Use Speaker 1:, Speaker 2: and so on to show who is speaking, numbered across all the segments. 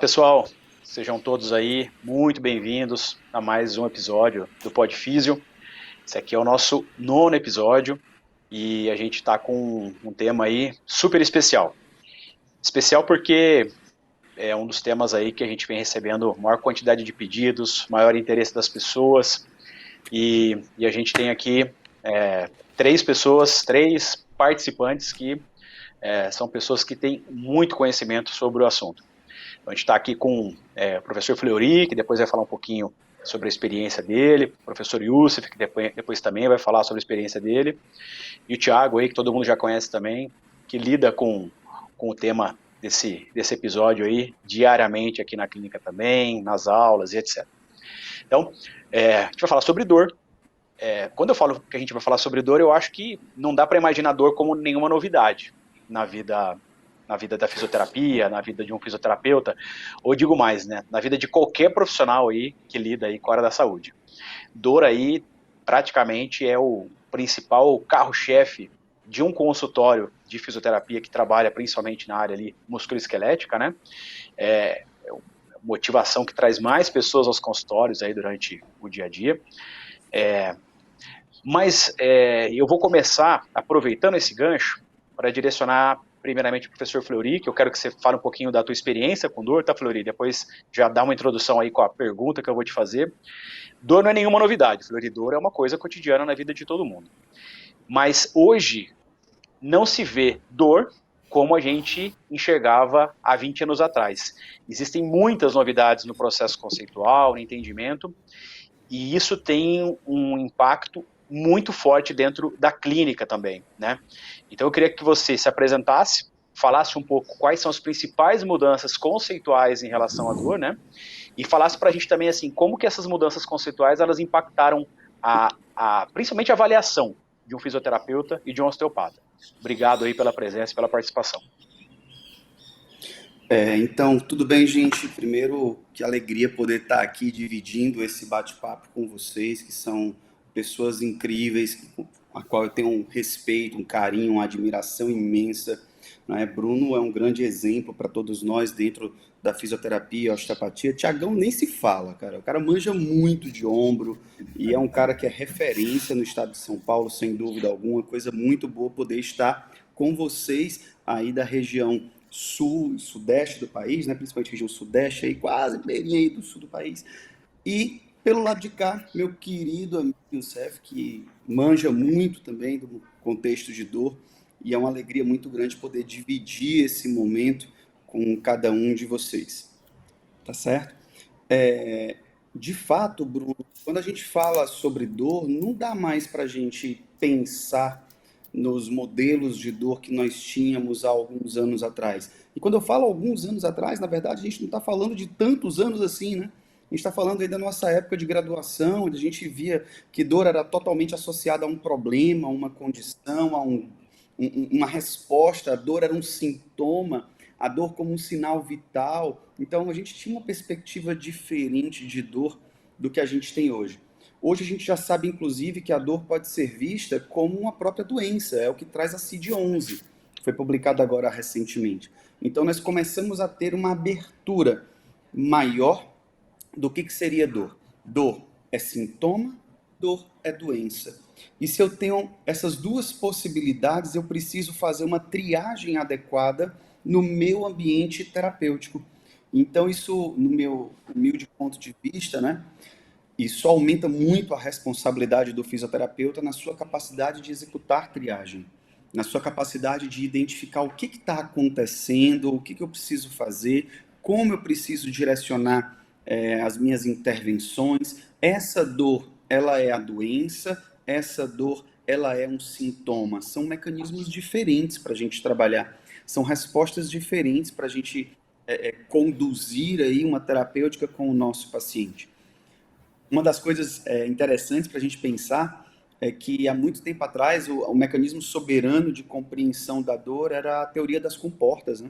Speaker 1: pessoal, sejam todos aí muito bem-vindos a mais um episódio do Podfísio. Esse aqui é o nosso 9º episódio e a gente está com um tema aí super especial. Especial porque é um dos temas aí que a gente vem recebendo maior quantidade de pedidos, maior interesse das pessoas e a gente tem aqui três participantes que são pessoas que têm muito conhecimento sobre o assunto. Então, a gente está aqui com o professor Fleury, que depois vai falar um pouquinho sobre a experiência dele, o professor Youssef, que depois também vai falar sobre a experiência dele, e o Thiago aí, que todo mundo já conhece também, que lida com o tema desse episódio aí diariamente aqui na clínica também, nas aulas e etc. Então, a gente vai falar sobre dor. Quando eu falo que a gente vai falar sobre dor, eu acho que não dá para imaginar dor como nenhuma novidade na vida da fisioterapia, na vida de um fisioterapeuta, ou digo mais, né, na vida de qualquer profissional aí que lida aí com a área da saúde. Dor aí praticamente é o principal carro-chefe de um consultório de fisioterapia que trabalha principalmente na área ali musculoesquelética, né? É a motivação que traz mais pessoas aos consultórios aí durante o dia a dia. Mas eu vou começar aproveitando esse gancho para direcionar primeiramente o professor Fleury, que eu quero que você fale um pouquinho da tua experiência com dor, tá, Fleury? Depois já dá uma introdução aí com a pergunta que eu vou te fazer. Dor não é nenhuma novidade, Fleury, dor é uma coisa cotidiana na vida de todo mundo. Mas hoje não se vê dor como a gente enxergava há 20 anos atrás. Existem muitas novidades no processo conceitual, no entendimento, e isso tem um impacto muito forte dentro da clínica também, né? Então eu queria que você se apresentasse, falasse um pouco quais são as principais mudanças conceituais em relação à dor, né? E falasse para a gente também assim como que essas mudanças conceituais elas impactaram principalmente a avaliação de um fisioterapeuta e de um osteopata. Obrigado aí pela presença e pela participação.
Speaker 2: Então, tudo bem, gente? Primeiro, que alegria poder estar aqui dividindo esse bate-papo com vocês, que são pessoas incríveis, a qual eu tenho um respeito, um carinho, uma admiração imensa, né? Bruno é um grande exemplo para todos nós dentro da fisioterapia, osteopatia. Tiagão nem se fala, cara. O cara manja muito de ombro e é um cara que é referência no estado de São Paulo, sem dúvida alguma. Coisa muito boa poder estar com vocês aí da região sul e sudeste do país, né? Principalmente região sudeste, aí, quase beirinha aí do sul do país. E pelo lado de cá, meu querido amigo Youssef, que manja muito também do contexto de dor, e é uma alegria muito grande poder dividir esse momento com cada um de vocês. Tá certo? De fato, Bruno, quando a gente fala sobre dor, não dá mais para a gente pensar nos modelos de dor que nós tínhamos há alguns anos atrás. E quando eu falo alguns anos atrás, na verdade, a gente não está falando de tantos anos assim, né? A gente está falando aí da nossa época de graduação, onde a gente via que dor era totalmente associada a um problema, a uma condição, uma resposta. A dor era um sintoma, a dor como um sinal vital. Então a gente tinha uma perspectiva diferente de dor do que a gente tem hoje. Hoje a gente já sabe, inclusive, que a dor pode ser vista como uma própria doença, é o que traz a CID-11, foi publicado agora recentemente. Então nós começamos a ter uma abertura maior do que seria dor. Dor é sintoma, dor é doença. E se eu tenho essas duas possibilidades, eu preciso fazer uma triagem adequada no meu ambiente terapêutico. Então, isso, no meu humilde ponto de vista, né, isso aumenta muito a responsabilidade do fisioterapeuta na sua capacidade de executar triagem, na sua capacidade de identificar o que está acontecendo, o que eu preciso fazer, como eu preciso direcionar as minhas intervenções. Essa dor, ela é a doença, essa dor, ela é um sintoma. São mecanismos diferentes para a gente trabalhar, são respostas diferentes para a gente conduzir aí uma terapêutica com o nosso paciente. Uma das coisas interessantes para a gente pensar é que há muito tempo atrás o mecanismo soberano de compreensão da dor era a teoria das comportas, né?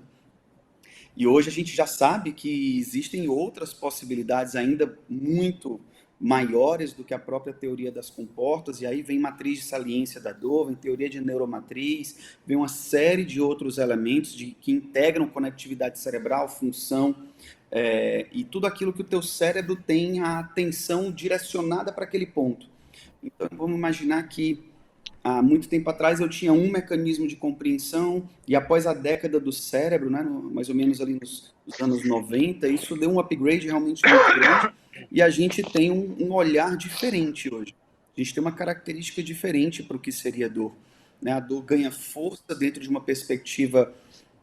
Speaker 2: E hoje a gente já sabe que existem outras possibilidades ainda muito maiores do que a própria teoria das comportas, e aí vem matriz de saliência da dor, vem teoria de neuromatriz, vem uma série de outros elementos que integram conectividade cerebral, função. e tudo aquilo que o teu cérebro tem a atenção direcionada para aquele ponto. Então, vamos imaginar que há muito tempo atrás eu tinha um mecanismo de compreensão e após a década do cérebro, né, mais ou menos ali nos anos 90, isso deu um upgrade realmente muito grande e a gente tem um olhar diferente hoje. A gente tem uma característica diferente para o que seria dor. Né? A dor ganha força dentro de uma perspectiva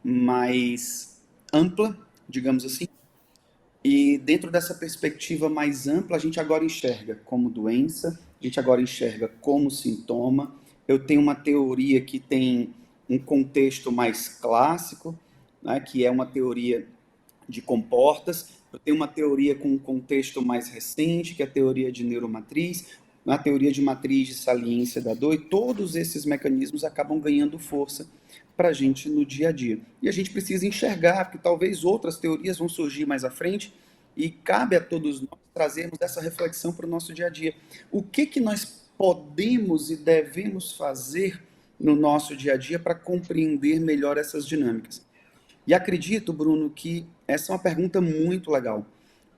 Speaker 2: mais ampla, digamos assim, e dentro dessa perspectiva mais ampla, a gente agora enxerga como doença, a gente agora enxerga como sintoma. Eu tenho uma teoria que tem um contexto mais clássico, né, que é uma teoria de comportas. Eu tenho uma teoria com um contexto mais recente, que é a teoria de neuromatriz, a teoria de matriz de saliência da dor, e todos esses mecanismos acabam ganhando força para a gente no dia a dia. E a gente precisa enxergar que talvez outras teorias vão surgir mais à frente e cabe a todos nós trazermos essa reflexão para o nosso dia a dia. O que nós podemos e devemos fazer no nosso dia a dia para compreender melhor essas dinâmicas? E acredito, Bruno, que essa é uma pergunta muito legal,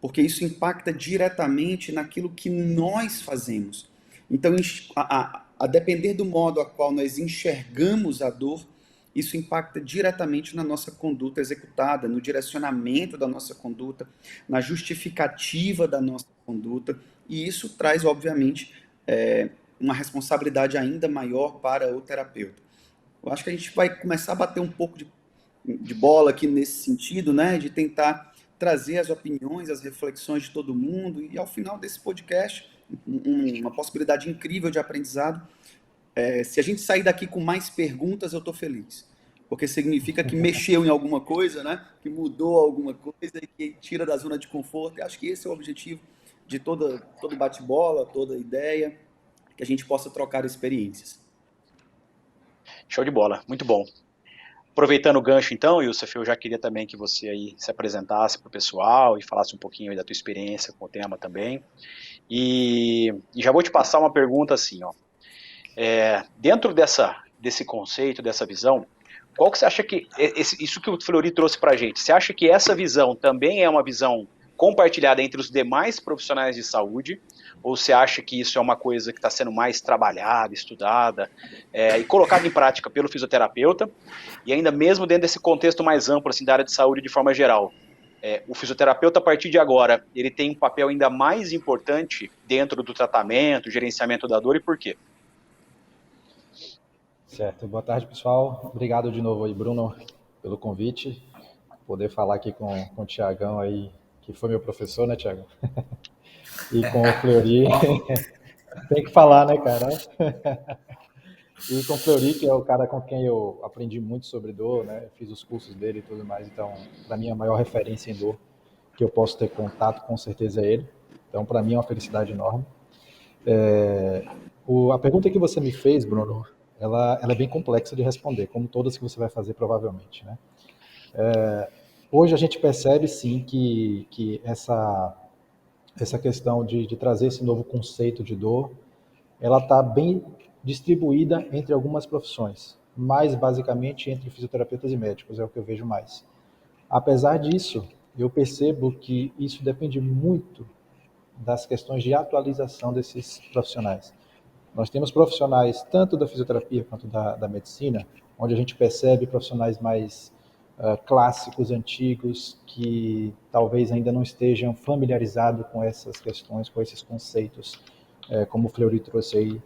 Speaker 2: porque isso impacta diretamente naquilo que nós fazemos. Então, a depender do modo a qual nós enxergamos a dor, isso impacta diretamente na nossa conduta executada, no direcionamento da nossa conduta, na justificativa da nossa conduta, e isso traz, obviamente, uma responsabilidade ainda maior para o terapeuta. Eu acho que a gente vai começar a bater um pouco de bola aqui nesse sentido, né, de tentar trazer as opiniões, as reflexões de todo mundo, e ao final desse podcast, uma possibilidade incrível de aprendizado. Se a gente sair daqui com mais perguntas, eu estou feliz. Porque significa que mexeu em alguma coisa, né? Que mudou alguma coisa e que tira da zona de conforto. Eu acho que esse é o objetivo de todo bate-bola, toda ideia, que a gente possa trocar experiências.
Speaker 1: Show de bola, muito bom. Aproveitando o gancho então, Youssef, eu já queria também que você aí se apresentasse para o pessoal e falasse um pouquinho aí da tua experiência com o tema também. E já vou te passar uma pergunta assim, ó. Dentro desse conceito, dessa visão, qual que você acha que, isso que o Fleury trouxe para a gente, você acha que essa visão também é uma visão compartilhada entre os demais profissionais de saúde, ou você acha que isso é uma coisa que está sendo mais trabalhada, estudada e colocada em prática pelo fisioterapeuta, e ainda mesmo dentro desse contexto mais amplo assim, da área de saúde de forma geral? O fisioterapeuta, a partir de agora, ele tem um papel ainda mais importante dentro do tratamento, gerenciamento da dor, e por quê?
Speaker 3: Certo. Boa tarde, pessoal. Obrigado de novo aí, Bruno, pelo convite. Poder falar aqui com o Tiagão aí, que foi meu professor, né, Tiagão? E com o Fleury. Tem que falar, né, cara? E com o Fleury, que é o cara com quem eu aprendi muito sobre dor, né? Fiz os cursos dele e tudo mais. Então, para mim, a maior referência em dor que eu posso ter contato, com certeza, é ele. Então, para mim, é uma felicidade enorme. A pergunta que você me fez, Bruno, ela é bem complexa de responder, como todas que você vai fazer provavelmente, né? Hoje a gente percebe sim que essa questão de trazer esse novo conceito de dor, ela está bem distribuída entre algumas profissões, mais basicamente entre fisioterapeutas e médicos, é o que eu vejo mais. Apesar disso, eu percebo que isso depende muito das questões de atualização desses profissionais. Nós temos profissionais tanto da fisioterapia quanto da medicina, onde a gente percebe profissionais mais clássicos, antigos, que talvez ainda não estejam familiarizados com essas questões, com esses conceitos, como o Fleury trouxe aí,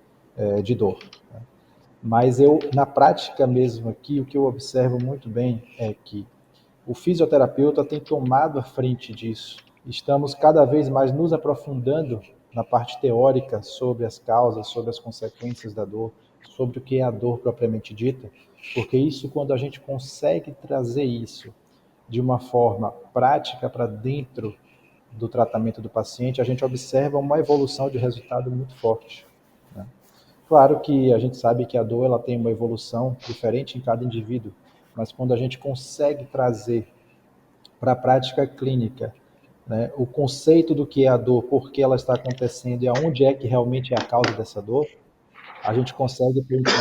Speaker 3: de dor. Né? Mas eu, na prática mesmo aqui, o que eu observo muito bem é que o fisioterapeuta tem tomado a frente disso. Estamos cada vez mais nos aprofundando na parte teórica sobre as causas, sobre as consequências da dor, sobre o que é a dor propriamente dita, porque isso, quando a gente consegue trazer isso de uma forma prática para dentro do tratamento do paciente, a gente observa uma evolução de resultado muito forte. Né? Claro que a gente sabe que a dor ela tem uma evolução diferente em cada indivíduo, mas quando a gente consegue trazer para a prática clínica, né, o conceito do que é a dor, por que ela está acontecendo e aonde é que realmente é a causa dessa dor, a gente consegue ter então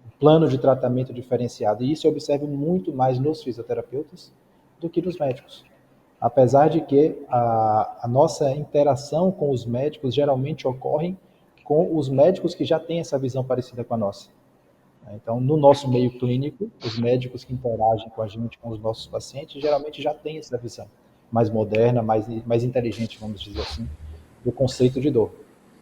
Speaker 3: um plano de tratamento diferenciado. E isso eu observo muito mais nos fisioterapeutas do que dos médicos. Apesar de que a nossa interação com os médicos geralmente ocorre com os médicos que já têm essa visão parecida com a nossa. Então, no nosso meio clínico, os médicos que interagem com a gente, com os nossos pacientes, geralmente já têm essa visão mais moderna, mais inteligente, vamos dizer assim, do conceito de dor.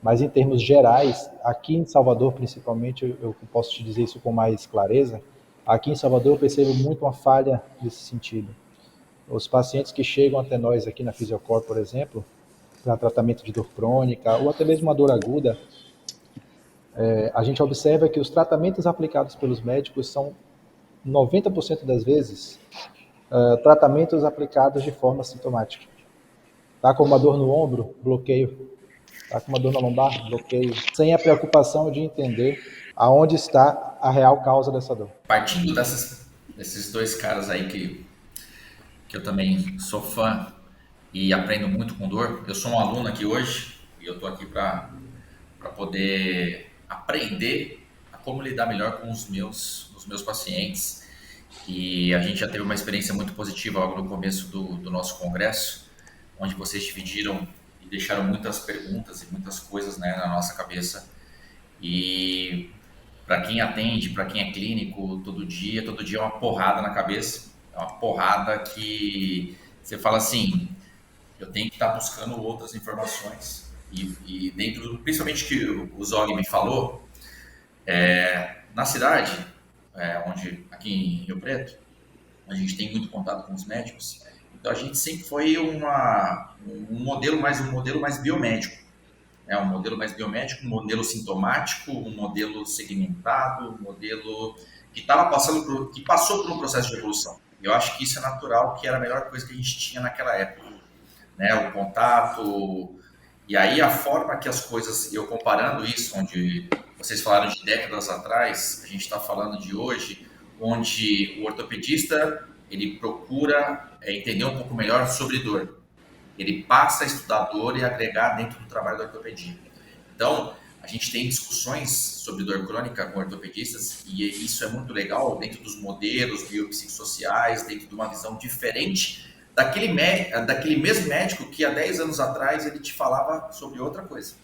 Speaker 3: Mas em termos gerais, aqui em Salvador, principalmente, eu posso te dizer isso com mais clareza, aqui em Salvador eu percebo muito uma falha nesse sentido. Os pacientes que chegam até nós aqui na Fisiocor, por exemplo, para tratamento de dor crônica ou até mesmo uma dor aguda, a gente observa que os tratamentos aplicados pelos médicos são 90% das vezes tratamentos aplicados de forma sintomática. Tá com uma dor no ombro? Bloqueio. Tá com uma dor na lombar? Bloqueio. Sem a preocupação de entender aonde está a real causa dessa dor.
Speaker 4: Partindo desses dois caras aí que eu também sou fã e aprendo muito com dor, eu sou um aluno aqui hoje e eu tô aqui para poder aprender a como lidar melhor com os meus pacientes. E a gente já teve uma experiência muito positiva logo no começo do nosso congresso, onde vocês dividiram e deixaram muitas perguntas e muitas coisas, né, na nossa cabeça. E para quem atende, para quem é clínico, todo dia é uma porrada na cabeça. É uma porrada que você fala assim, eu tenho que estar buscando outras informações. E dentro, principalmente que o Zog me falou, na cidade, onde aqui em Rio Preto, a gente tem muito contato com os médicos, então a gente sempre foi um modelo mais biomédico, um modelo mais biomédico, um modelo sintomático, um modelo segmentado, um modelo que passou por um processo de evolução. Eu acho que isso é natural, que era a melhor coisa que a gente tinha naquela época, né? O contato. E aí a forma que as coisas, eu comparando isso, onde vocês falaram de décadas atrás, a gente está falando de hoje, onde o ortopedista ele procura entender um pouco melhor sobre dor. Ele passa a estudar dor e agregar dentro do trabalho da ortopedia. Então, a gente tem discussões sobre dor crônica com ortopedistas e isso é muito legal dentro dos modelos biopsicossociais, dentro de uma visão diferente daquele mesmo médico que há 10 anos atrás ele te falava sobre outra coisa.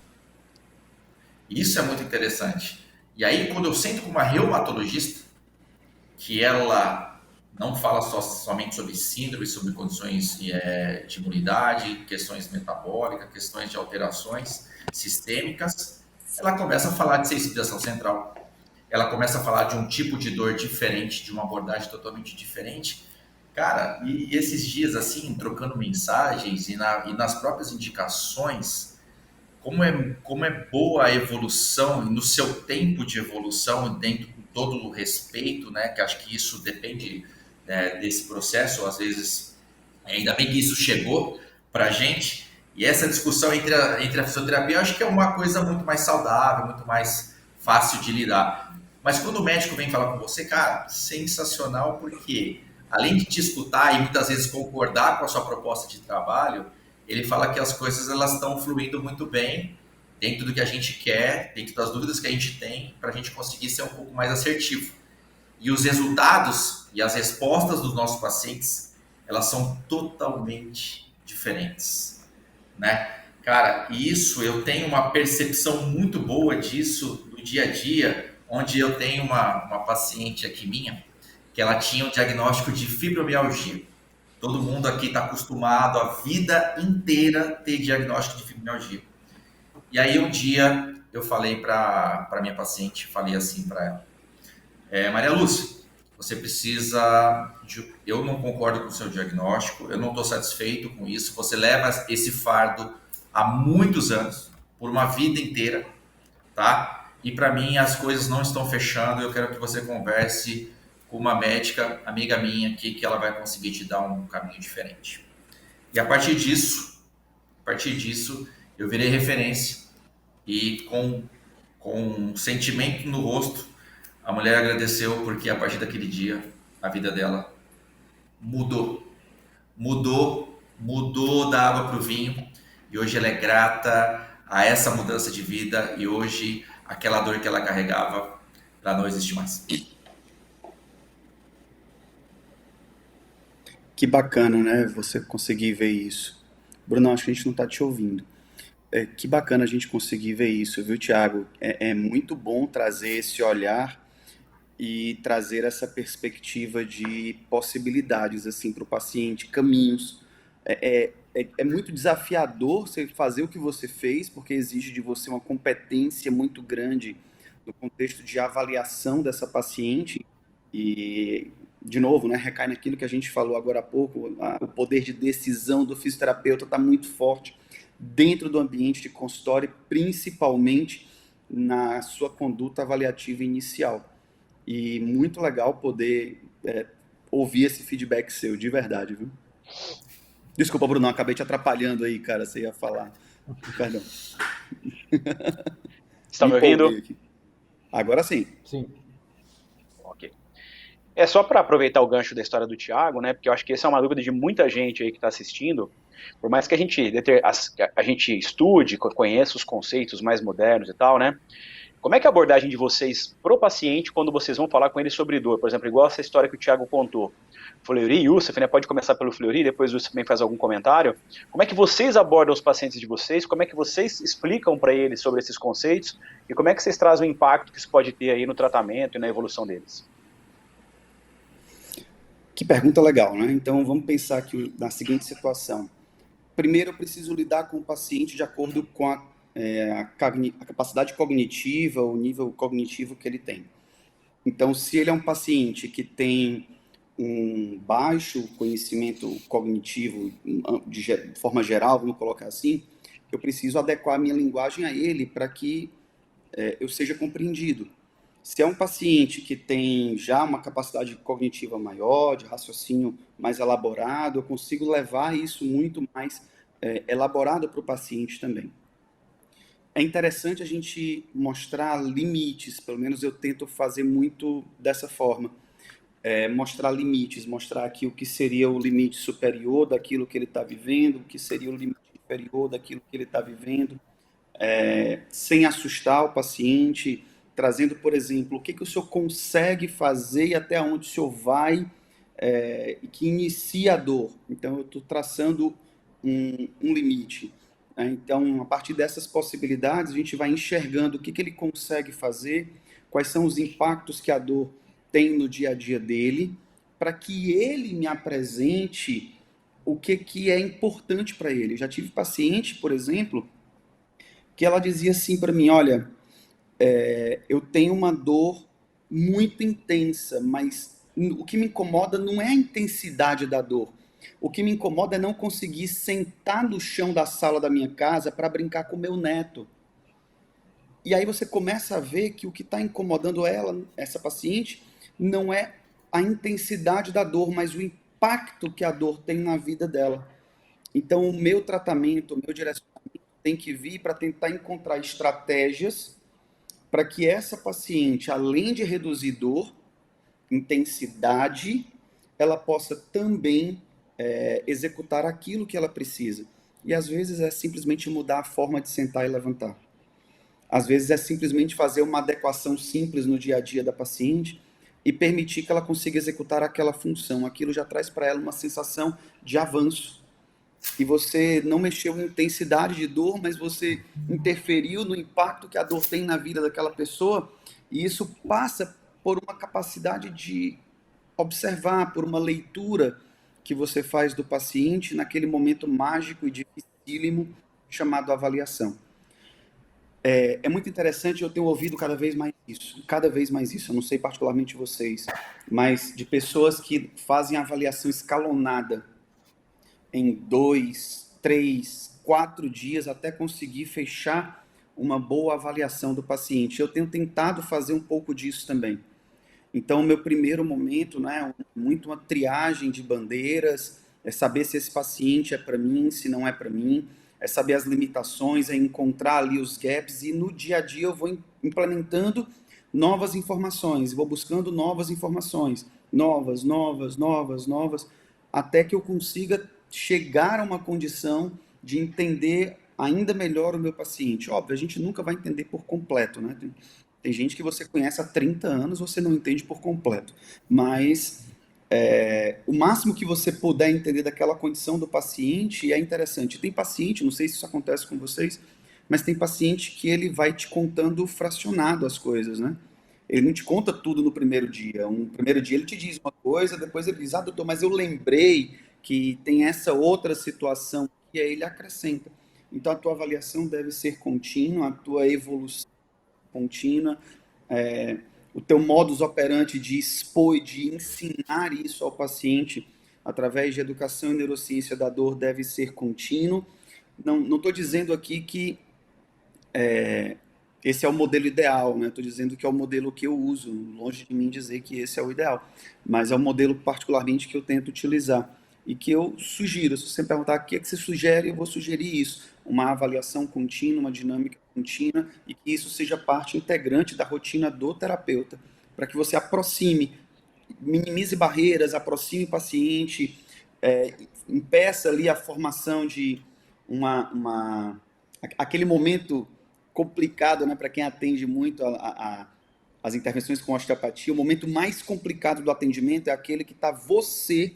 Speaker 4: Isso é muito interessante. E aí, quando eu sento com uma reumatologista, que ela não fala somente sobre síndrome, sobre condições de imunidade, questões metabólicas, questões de alterações sistêmicas, ela começa a falar de sensibilização central. Ela começa a falar de um tipo de dor diferente, de uma abordagem totalmente diferente. Cara, e esses dias, assim, trocando mensagens e nas próprias indicações, como é boa a evolução, no seu tempo de evolução, dentro de todo o respeito, né? Que acho que isso depende desse processo, às vezes, ainda bem que isso chegou pra gente, e essa discussão entre a fisioterapia, eu acho que é uma coisa muito mais saudável, muito mais fácil de lidar. Mas quando o médico vem falar com você, cara, sensacional, porque além de te escutar e muitas vezes concordar com a sua proposta de trabalho, ele fala que as coisas elas estão fluindo muito bem dentro do que a gente quer, dentro das dúvidas que a gente tem, para a gente conseguir ser um pouco mais assertivo. E os resultados e as respostas dos nossos pacientes, elas são totalmente diferentes, né? Cara, isso eu tenho uma percepção muito boa disso no dia a dia, onde eu tenho uma paciente aqui minha, que ela tinha um diagnóstico de fibromialgia. Todo mundo aqui está acostumado a vida inteira ter diagnóstico de fibromialgia. E aí um dia eu falei para minha paciente, falei assim para ela, Maria Lúcia, você precisa, eu não concordo com o seu diagnóstico, eu não estou satisfeito com isso, você leva esse fardo há muitos anos, por uma vida inteira, tá? E para mim as coisas não estão fechando, eu quero que você converse com uma médica, amiga minha aqui, que ela vai conseguir te dar um caminho diferente. E a partir disso, eu virei referência e com um sentimento no rosto, a mulher agradeceu porque a partir daquele dia, a vida dela mudou da água para o vinho e hoje ela é grata a essa mudança de vida e hoje aquela dor que ela carregava, ela não existe mais.
Speaker 2: Que bacana, né? Você conseguir ver isso. Bruno, acho que a gente não está te ouvindo. Que bacana a gente conseguir ver isso, viu, Thiago? É muito bom trazer esse olhar e trazer essa perspectiva de possibilidades assim para o paciente, caminhos. É muito desafiador você fazer o que você fez, porque exige de você uma competência muito grande no contexto de avaliação dessa paciente. E, de novo, né, recai naquilo que a gente falou agora há pouco, o poder de decisão do fisioterapeuta está muito forte dentro do ambiente de consultório, principalmente na sua conduta avaliativa inicial. E muito legal poder ouvir esse feedback seu, de verdade, viu? Desculpa, Bruno, acabei te atrapalhando aí, cara, você ia falar. Perdão.
Speaker 1: Está me ouvindo?
Speaker 2: Aqui. Agora sim.
Speaker 3: Sim.
Speaker 1: Ok. É só para aproveitar o gancho da história do Thiago, né? Porque eu acho que essa é uma dúvida de muita gente aí que está assistindo. Por mais que a gente estude, conheça os conceitos mais modernos e tal, né? Como é que é a abordagem de vocês pro paciente quando vocês vão falar com ele sobre dor? Por exemplo, igual essa história que o Thiago contou. Fleury e Youssef, né? Pode começar pelo Fleury, depois o Youssef também faz algum comentário. Como é que vocês abordam os pacientes de vocês? Como é que vocês explicam para eles sobre esses conceitos? E como é que vocês trazem o impacto que isso pode ter aí no tratamento e na evolução deles?
Speaker 2: Que pergunta legal, né? Então vamos pensar aqui na seguinte situação. Primeiro, eu preciso lidar com o paciente de acordo com a capacidade cognitiva, o nível cognitivo que ele tem. Então, se ele é um paciente que tem um baixo conhecimento cognitivo, de forma geral, vamos colocar assim, eu preciso adequar a minha linguagem a ele para que eu seja compreendido. Se é um paciente que tem já uma capacidade cognitiva maior, de raciocínio mais elaborado, eu consigo levar isso muito mais elaborado para o paciente também. É interessante a gente mostrar limites, pelo menos eu tento fazer muito dessa forma. Mostrar limites, mostrar aqui o que seria o limite superior daquilo que ele está vivendo, o que seria o limite inferior daquilo que ele está vivendo, sem assustar o paciente, trazendo, por exemplo, o que o senhor consegue fazer e até onde o senhor vai, e que inicia a dor. Então, eu estou traçando um limite. Então, a partir dessas possibilidades, a gente vai enxergando o que ele consegue fazer, quais são os impactos que a dor tem no dia a dia dele, para que ele me apresente o que é importante para ele. Eu já tive paciente, por exemplo, que ela dizia assim para mim, olha, eu tenho uma dor muito intensa, mas o que me incomoda não é a intensidade da dor. O que me incomoda é não conseguir sentar no chão da sala da minha casa para brincar com meu neto. E aí você começa a ver que o que está incomodando ela, essa paciente, não é a intensidade da dor, mas o impacto que a dor tem na vida dela. Então, o meu tratamento, o meu direcionamento tem que vir para tentar encontrar estratégias para que essa paciente, além de reduzir dor, intensidade, ela possa também executar aquilo que ela precisa. E às vezes é simplesmente mudar a forma de sentar e levantar. Às vezes é simplesmente fazer uma adequação simples no dia a dia da paciente e permitir que ela consiga executar aquela função. Aquilo já traz para ela uma sensação de avanço. E você não mexeu em intensidade de dor, mas você interferiu no impacto que a dor tem na vida daquela pessoa, e isso passa por uma capacidade de observar, por uma leitura que você faz do paciente naquele momento mágico e dificílimo chamado avaliação. É muito interessante, eu tenho ouvido cada vez mais isso, eu não sei particularmente vocês, mas de pessoas que fazem avaliação escalonada em 2, 3, 4 dias até conseguir fechar uma boa avaliação do paciente. Eu tenho tentado fazer um pouco disso também. Então, o meu primeiro momento, né, muito uma triagem de bandeiras, é saber se esse paciente é para mim, se não é para mim, é saber as limitações, é encontrar ali os gaps, e no dia a dia eu vou implementando novas informações, vou buscando novas informações, novas, até que eu consiga chegar a uma condição de entender ainda melhor o meu paciente. Óbvio, a gente nunca vai entender por completo, né? Tem gente que você conhece há 30 anos, você não entende por completo. Mas o máximo que você puder entender daquela condição do paciente é interessante. Tem paciente, não sei se isso acontece com vocês, mas tem paciente que ele vai te contando fracionado as coisas, né? Ele não te conta tudo no primeiro dia. No primeiro dia ele te diz uma coisa, depois ele diz, doutor, mas eu lembrei que tem essa outra situação, e aí ele acrescenta. Então a tua avaliação deve ser contínua, a tua evolução contínua, o teu modus operandi de expor, de ensinar isso ao paciente através de educação e neurociência da dor deve ser contínuo. Não estou dizendo aqui que esse é o modelo ideal, né? Estou dizendo que é o modelo que eu uso, longe de mim dizer que esse é o ideal, mas é o modelo particularmente que eu tento utilizar e que eu sugiro. Se você me perguntar o que é que você sugere, eu vou sugerir isso, uma avaliação contínua, uma dinâmica contínua, e que isso seja parte integrante da rotina do terapeuta, para que você aproxime, minimize barreiras, aproxime o paciente, impeça ali a formação de aquele momento complicado, né, para quem atende muito as intervenções com osteopatia. O momento mais complicado do atendimento é aquele que está você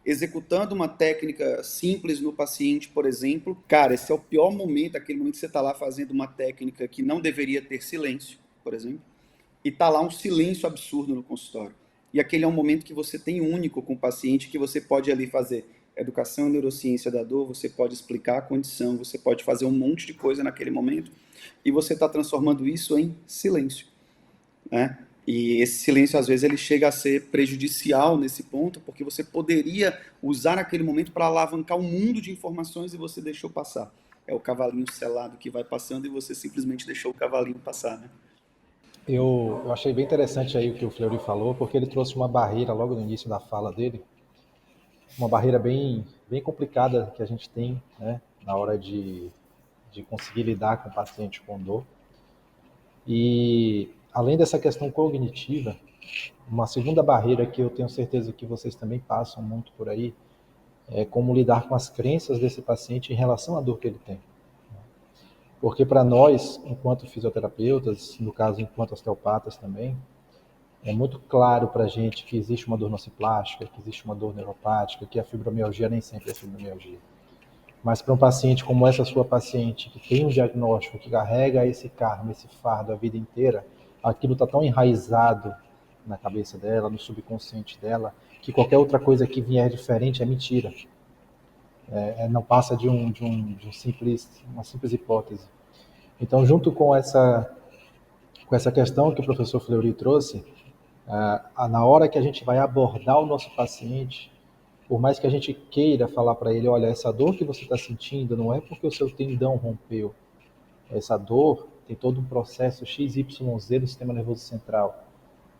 Speaker 2: executando uma técnica simples no paciente, por exemplo. Cara, esse é o pior momento, aquele momento que você está lá fazendo uma técnica que não deveria ter silêncio, por exemplo, e está lá um silêncio absurdo no consultório. E aquele é um momento que você tem único com o paciente, que você pode ali fazer educação e neurociência da dor, você pode explicar a condição, você pode fazer um monte de coisa naquele momento, e você está transformando isso em silêncio, né? E esse silêncio, às vezes, ele chega a ser prejudicial nesse ponto, porque você poderia usar aquele momento para alavancar um mundo de informações e você deixou passar. É o cavalinho selado que vai passando e você simplesmente deixou o cavalinho passar, né?
Speaker 3: Eu achei bem interessante aí o que o Fleury falou, porque ele trouxe uma barreira logo no início da fala dele, uma barreira bem complicada que a gente tem, né, na hora de conseguir lidar com o paciente com dor. E além dessa questão cognitiva, uma segunda barreira que eu tenho certeza que vocês também passam muito por aí é como lidar com as crenças desse paciente em relação à dor que ele tem. Porque para nós, enquanto fisioterapeutas, no caso enquanto osteopatas também, é muito claro para a gente que existe uma dor nociplástica, que existe uma dor neuropática, que a fibromialgia nem sempre é fibromialgia. Mas para um paciente como essa sua paciente, que tem um diagnóstico, que carrega esse karma, esse fardo a vida inteira, aquilo está tão enraizado na cabeça dela, no subconsciente dela, que qualquer outra coisa que vier diferente é mentira. Não passa de uma simples hipótese. Então, junto com essa questão que o professor Fleury trouxe, na hora que a gente vai abordar o nosso paciente, por mais que a gente queira falar para ele, olha, essa dor que você está sentindo não é porque o seu tendão rompeu. Essa dor tem todo um processo XYZ do sistema nervoso central.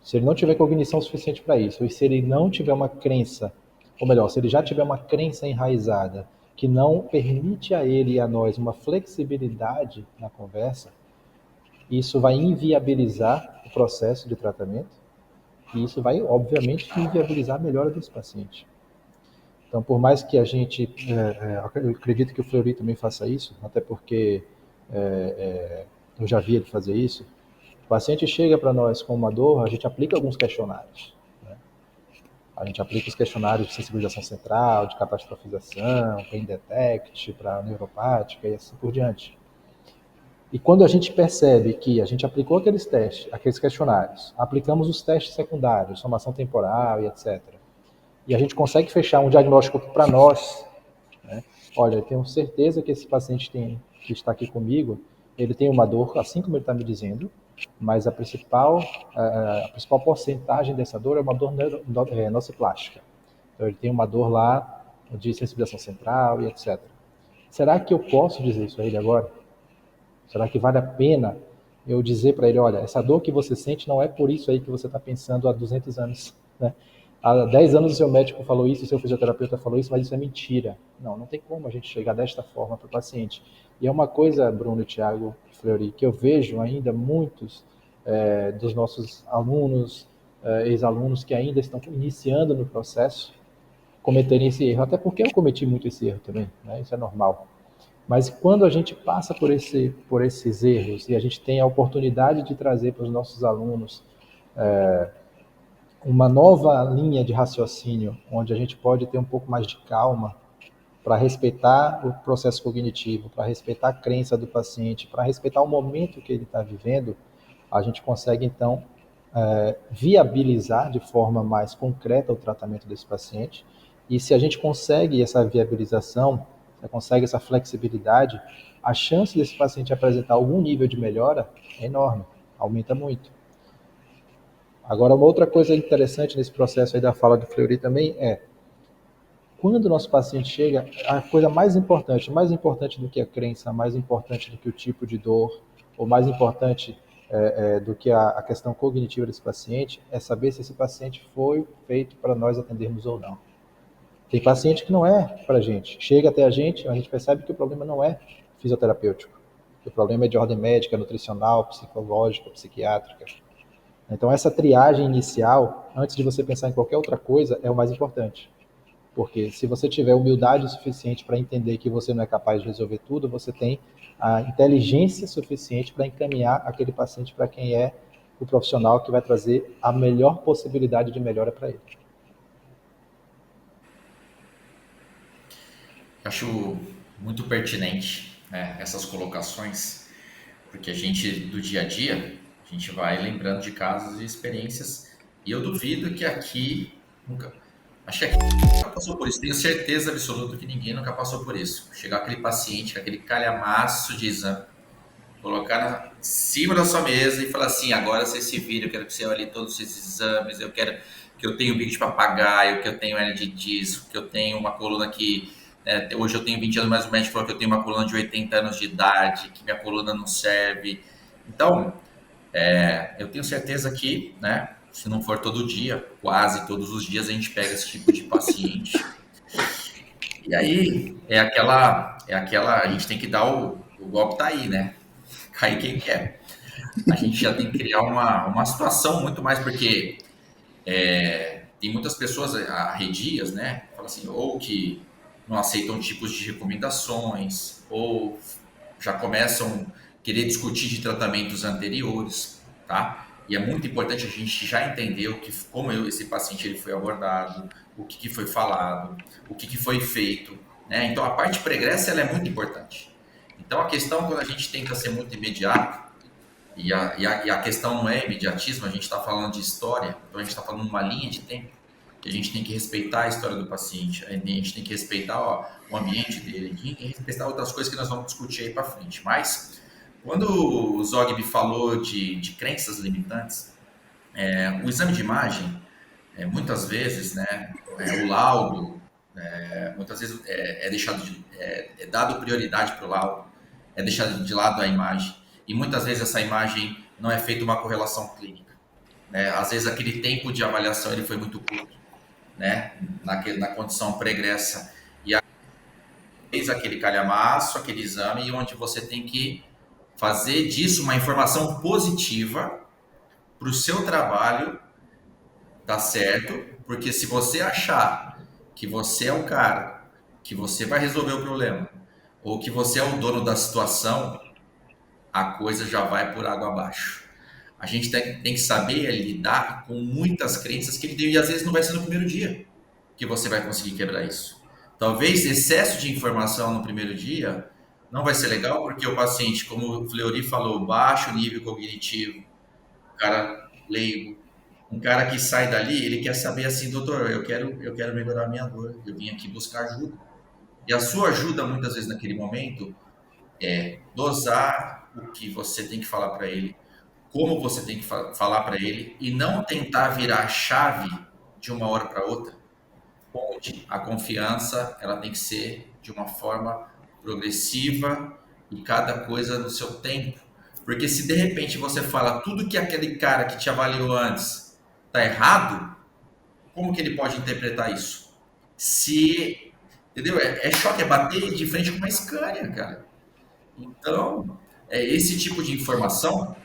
Speaker 3: Se ele não tiver cognição suficiente para isso, ou se ele não tiver uma crença, ou melhor, se ele já tiver uma crença enraizada que não permite a ele e a nós uma flexibilidade na conversa, isso vai inviabilizar o processo de tratamento e isso vai, obviamente, inviabilizar a melhora desse paciente. Então, por mais que a gente, eu acredito que o Fleury também faça isso, até porque eu já vi ele fazer isso, o paciente chega para nós com uma dor, a gente aplica alguns questionários. Né? A gente aplica os questionários de sensibilização central, de catastrofização, Pain Detect, para neuropática e assim por diante. E quando a gente percebe que a gente aplicou aqueles testes, aqueles questionários, aplicamos os testes secundários, somação temporal e etc., e a gente consegue fechar um diagnóstico para nós, né? Olha, eu tenho certeza que esse paciente que está aqui comigo, ele tem uma dor, assim como ele está me dizendo, mas a principal porcentagem dessa dor é uma dor nociplástica. Então, ele tem uma dor lá de sensibilização central e etc. Será que eu posso dizer isso a ele agora? Será que vale a pena eu dizer para ele, olha, essa dor que você sente não é por isso aí que você está pensando há 200 anos, né? Há 10 anos o seu médico falou isso, o seu fisioterapeuta falou isso, mas isso é mentira. Não tem como a gente chegar desta forma para o paciente. E é uma coisa, Bruno, Thiago, Fleury, que eu vejo ainda muitos dos nossos alunos, ex-alunos que ainda estão iniciando no processo, cometerem esse erro. Até porque eu cometi muito esse erro também, né? Isso é normal. Mas quando a gente passa por esses erros e a gente tem a oportunidade de trazer para os nossos alunos uma nova linha de raciocínio, onde a gente pode ter um pouco mais de calma para respeitar o processo cognitivo, para respeitar a crença do paciente, para respeitar o momento que ele está vivendo, a gente consegue, então, viabilizar de forma mais concreta o tratamento desse paciente. E se a gente consegue essa viabilização, consegue essa flexibilidade, a chance desse paciente apresentar algum nível de melhora é enorme, aumenta muito. Agora, uma outra coisa interessante nesse processo aí da fala do Fleury também é, quando o nosso paciente chega, a coisa mais importante do que a crença, mais importante do que o tipo de dor, ou mais importante do que a questão cognitiva desse paciente, é saber se esse paciente foi feito para nós atendermos ou não. Tem paciente que não é para a gente. Chega até a gente percebe que o problema não é fisioterapêutico. O problema é de ordem médica, nutricional, psicológica, psiquiátrica. Então, essa triagem inicial, antes de você pensar em qualquer outra coisa, é o mais importante. Porque se você tiver humildade suficiente para entender que você não é capaz de resolver tudo, você tem a inteligência suficiente para encaminhar aquele paciente para quem é o profissional que vai trazer a melhor possibilidade de melhora para ele.
Speaker 4: Acho muito pertinente, né, essas colocações, porque a gente, do dia a dia, a gente vai lembrando de casos e experiências, e eu duvido que aqui nunca. Acho que aqui nunca passou por isso. Tenho certeza absoluta que ninguém nunca passou por isso. Chegar aquele paciente com aquele calhamaço de exame, colocar em cima da sua mesa e falar assim: agora você se vira, eu quero que você olhe todos esses exames, eu quero que eu tenha um bico de papagaio, que eu tenho hernia de disco, que eu tenho uma coluna que. Hoje eu tenho 20 anos, mas o médico falou que eu tenho uma coluna de 80 anos de idade, que minha coluna não serve. Então, eu tenho certeza que, né, se não for todo dia, quase todos os dias a gente pega esse tipo de paciente. E aí a gente tem que dar o golpe tá aí, né? Cair quem quer. A gente já tem que criar uma situação muito mais, porque tem muitas pessoas arredias, né? Fala assim, ou que não aceitam tipos de recomendações, ou já começam a querer discutir de tratamentos anteriores, tá? E é muito importante a gente já entender como esse paciente ele foi abordado, o que foi falado, o que foi feito, né? Então a parte pregressa ela é muito importante. Então a questão quando a gente tenta ser muito imediato, e a questão não é imediatismo, a gente está falando de história, então a gente está falando de uma linha de tempo, que a gente tem que respeitar a história do paciente, a gente tem que respeitar o ambiente dele, a gente tem que respeitar outras coisas que nós vamos discutir aí para frente. Mas, quando o Zogby falou de crenças limitantes, o exame de imagem, muitas vezes, né, o laudo, muitas vezes é dado prioridade para o laudo, é deixado de lado a imagem, e muitas vezes essa imagem não é feita uma correlação clínica. Né? Às vezes aquele tempo de avaliação ele foi muito curto, né? Na condição pregressa, e aí fez aquele calhamaço, aquele exame, onde você tem que fazer disso uma informação positiva para o seu trabalho dar certo, porque se você achar que você é o cara, que você vai resolver o problema, ou que você é o dono da situação, a coisa já vai por água abaixo. A gente tem que saber lidar com muitas crenças que e às vezes não vai ser no primeiro dia que você vai conseguir quebrar isso. Talvez excesso de informação no primeiro dia não vai ser legal, porque o paciente, como o Fleury falou, baixo nível cognitivo, um cara leigo, um cara que sai dali, ele quer saber assim, doutor, eu quero melhorar a minha dor, eu vim aqui buscar ajuda. E a sua ajuda, muitas vezes, naquele momento, é dosar o que você tem que falar para ele, como você tem que falar para ele, e não tentar virar a chave de uma hora para outra, onde a confiança ela tem que ser de uma forma progressiva e cada coisa no seu tempo. Porque se de repente você fala tudo que aquele cara que te avaliou antes está errado, como que ele pode interpretar isso? Entendeu? É choque, é bater de frente com uma Scania, cara. Então, esse tipo de informação,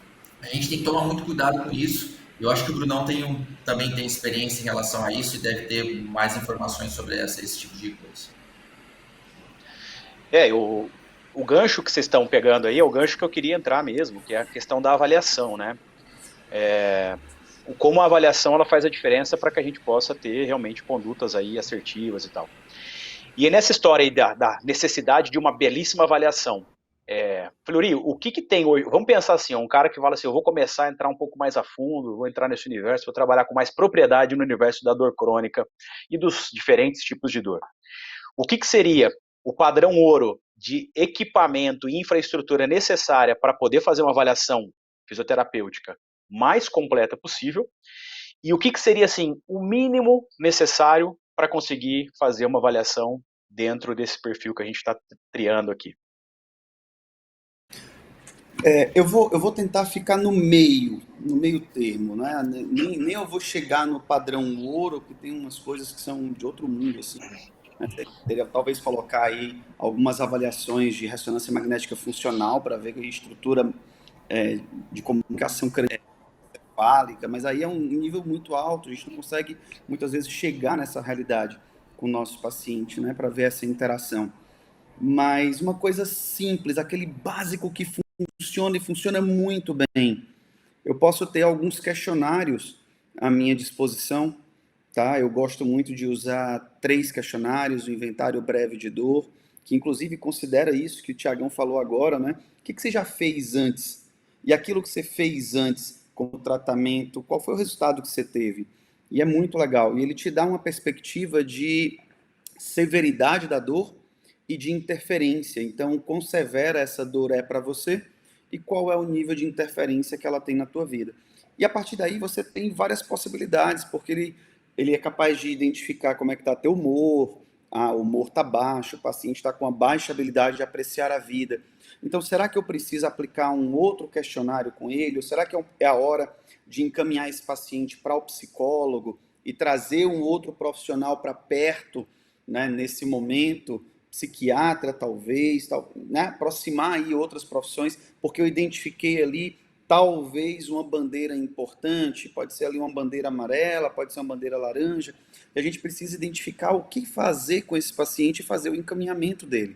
Speaker 4: a gente tem que tomar muito cuidado com isso. Eu acho que o Brunão também tem experiência em relação a isso e deve ter mais informações sobre esse tipo de coisa.
Speaker 1: O gancho que vocês estão pegando aí é o gancho que eu queria entrar mesmo, que é a questão da avaliação, né? como a avaliação ela faz a diferença para que a gente possa ter realmente condutas aí assertivas e tal. E nessa história aí da necessidade de uma belíssima avaliação, Fleury, o que tem hoje? Vamos pensar assim, um cara que fala assim, eu vou começar a entrar um pouco mais a fundo, vou entrar nesse universo, vou trabalhar com mais propriedade no universo da dor crônica e dos diferentes tipos de dor. O que seria o padrão ouro de equipamento e infraestrutura necessária para poder fazer uma avaliação fisioterapêutica mais completa possível? E o que seria assim o mínimo necessário para conseguir fazer uma avaliação dentro desse perfil que a gente está triando aqui?
Speaker 2: Eu vou tentar ficar no meio termo, né? Nem eu vou chegar no padrão ouro, que tem umas coisas que são de outro mundo, assim. Teria talvez colocar aí algumas avaliações de ressonância magnética funcional para ver a estrutura de comunicação crânio-encefálica, mas aí é um nível muito alto, a gente não consegue muitas vezes chegar nessa realidade com o nosso paciente, né, para ver essa interação. Mas uma coisa simples, aquele básico que funciona e funciona muito bem. Eu posso ter alguns questionários à minha disposição, tá? Eu gosto muito de usar 3 questionários, o inventário breve de dor, que inclusive considera isso que o Tiagão falou agora, né? O que você já fez antes? E aquilo que você fez antes como tratamento, qual foi o resultado que você teve? E é muito legal. E ele te dá uma perspectiva de severidade da dor e de interferência. Então, quão severa essa dor é para você e qual é o nível de interferência que ela tem na tua vida. E a partir daí você tem várias possibilidades, porque ele é capaz de identificar como é que está teu humor, o humor está baixo, o paciente está com uma baixa habilidade de apreciar a vida. Então, será que eu preciso aplicar um outro questionário com ele? Ou será que é a hora de encaminhar esse paciente para o psicólogo e trazer um outro profissional para perto, né, nesse momento? Psiquiatra, talvez, né? Aproximar aí outras profissões, porque eu identifiquei ali talvez uma bandeira importante, pode ser ali uma bandeira amarela, pode ser uma bandeira laranja, e a gente precisa identificar o que fazer com esse paciente e fazer o encaminhamento dele.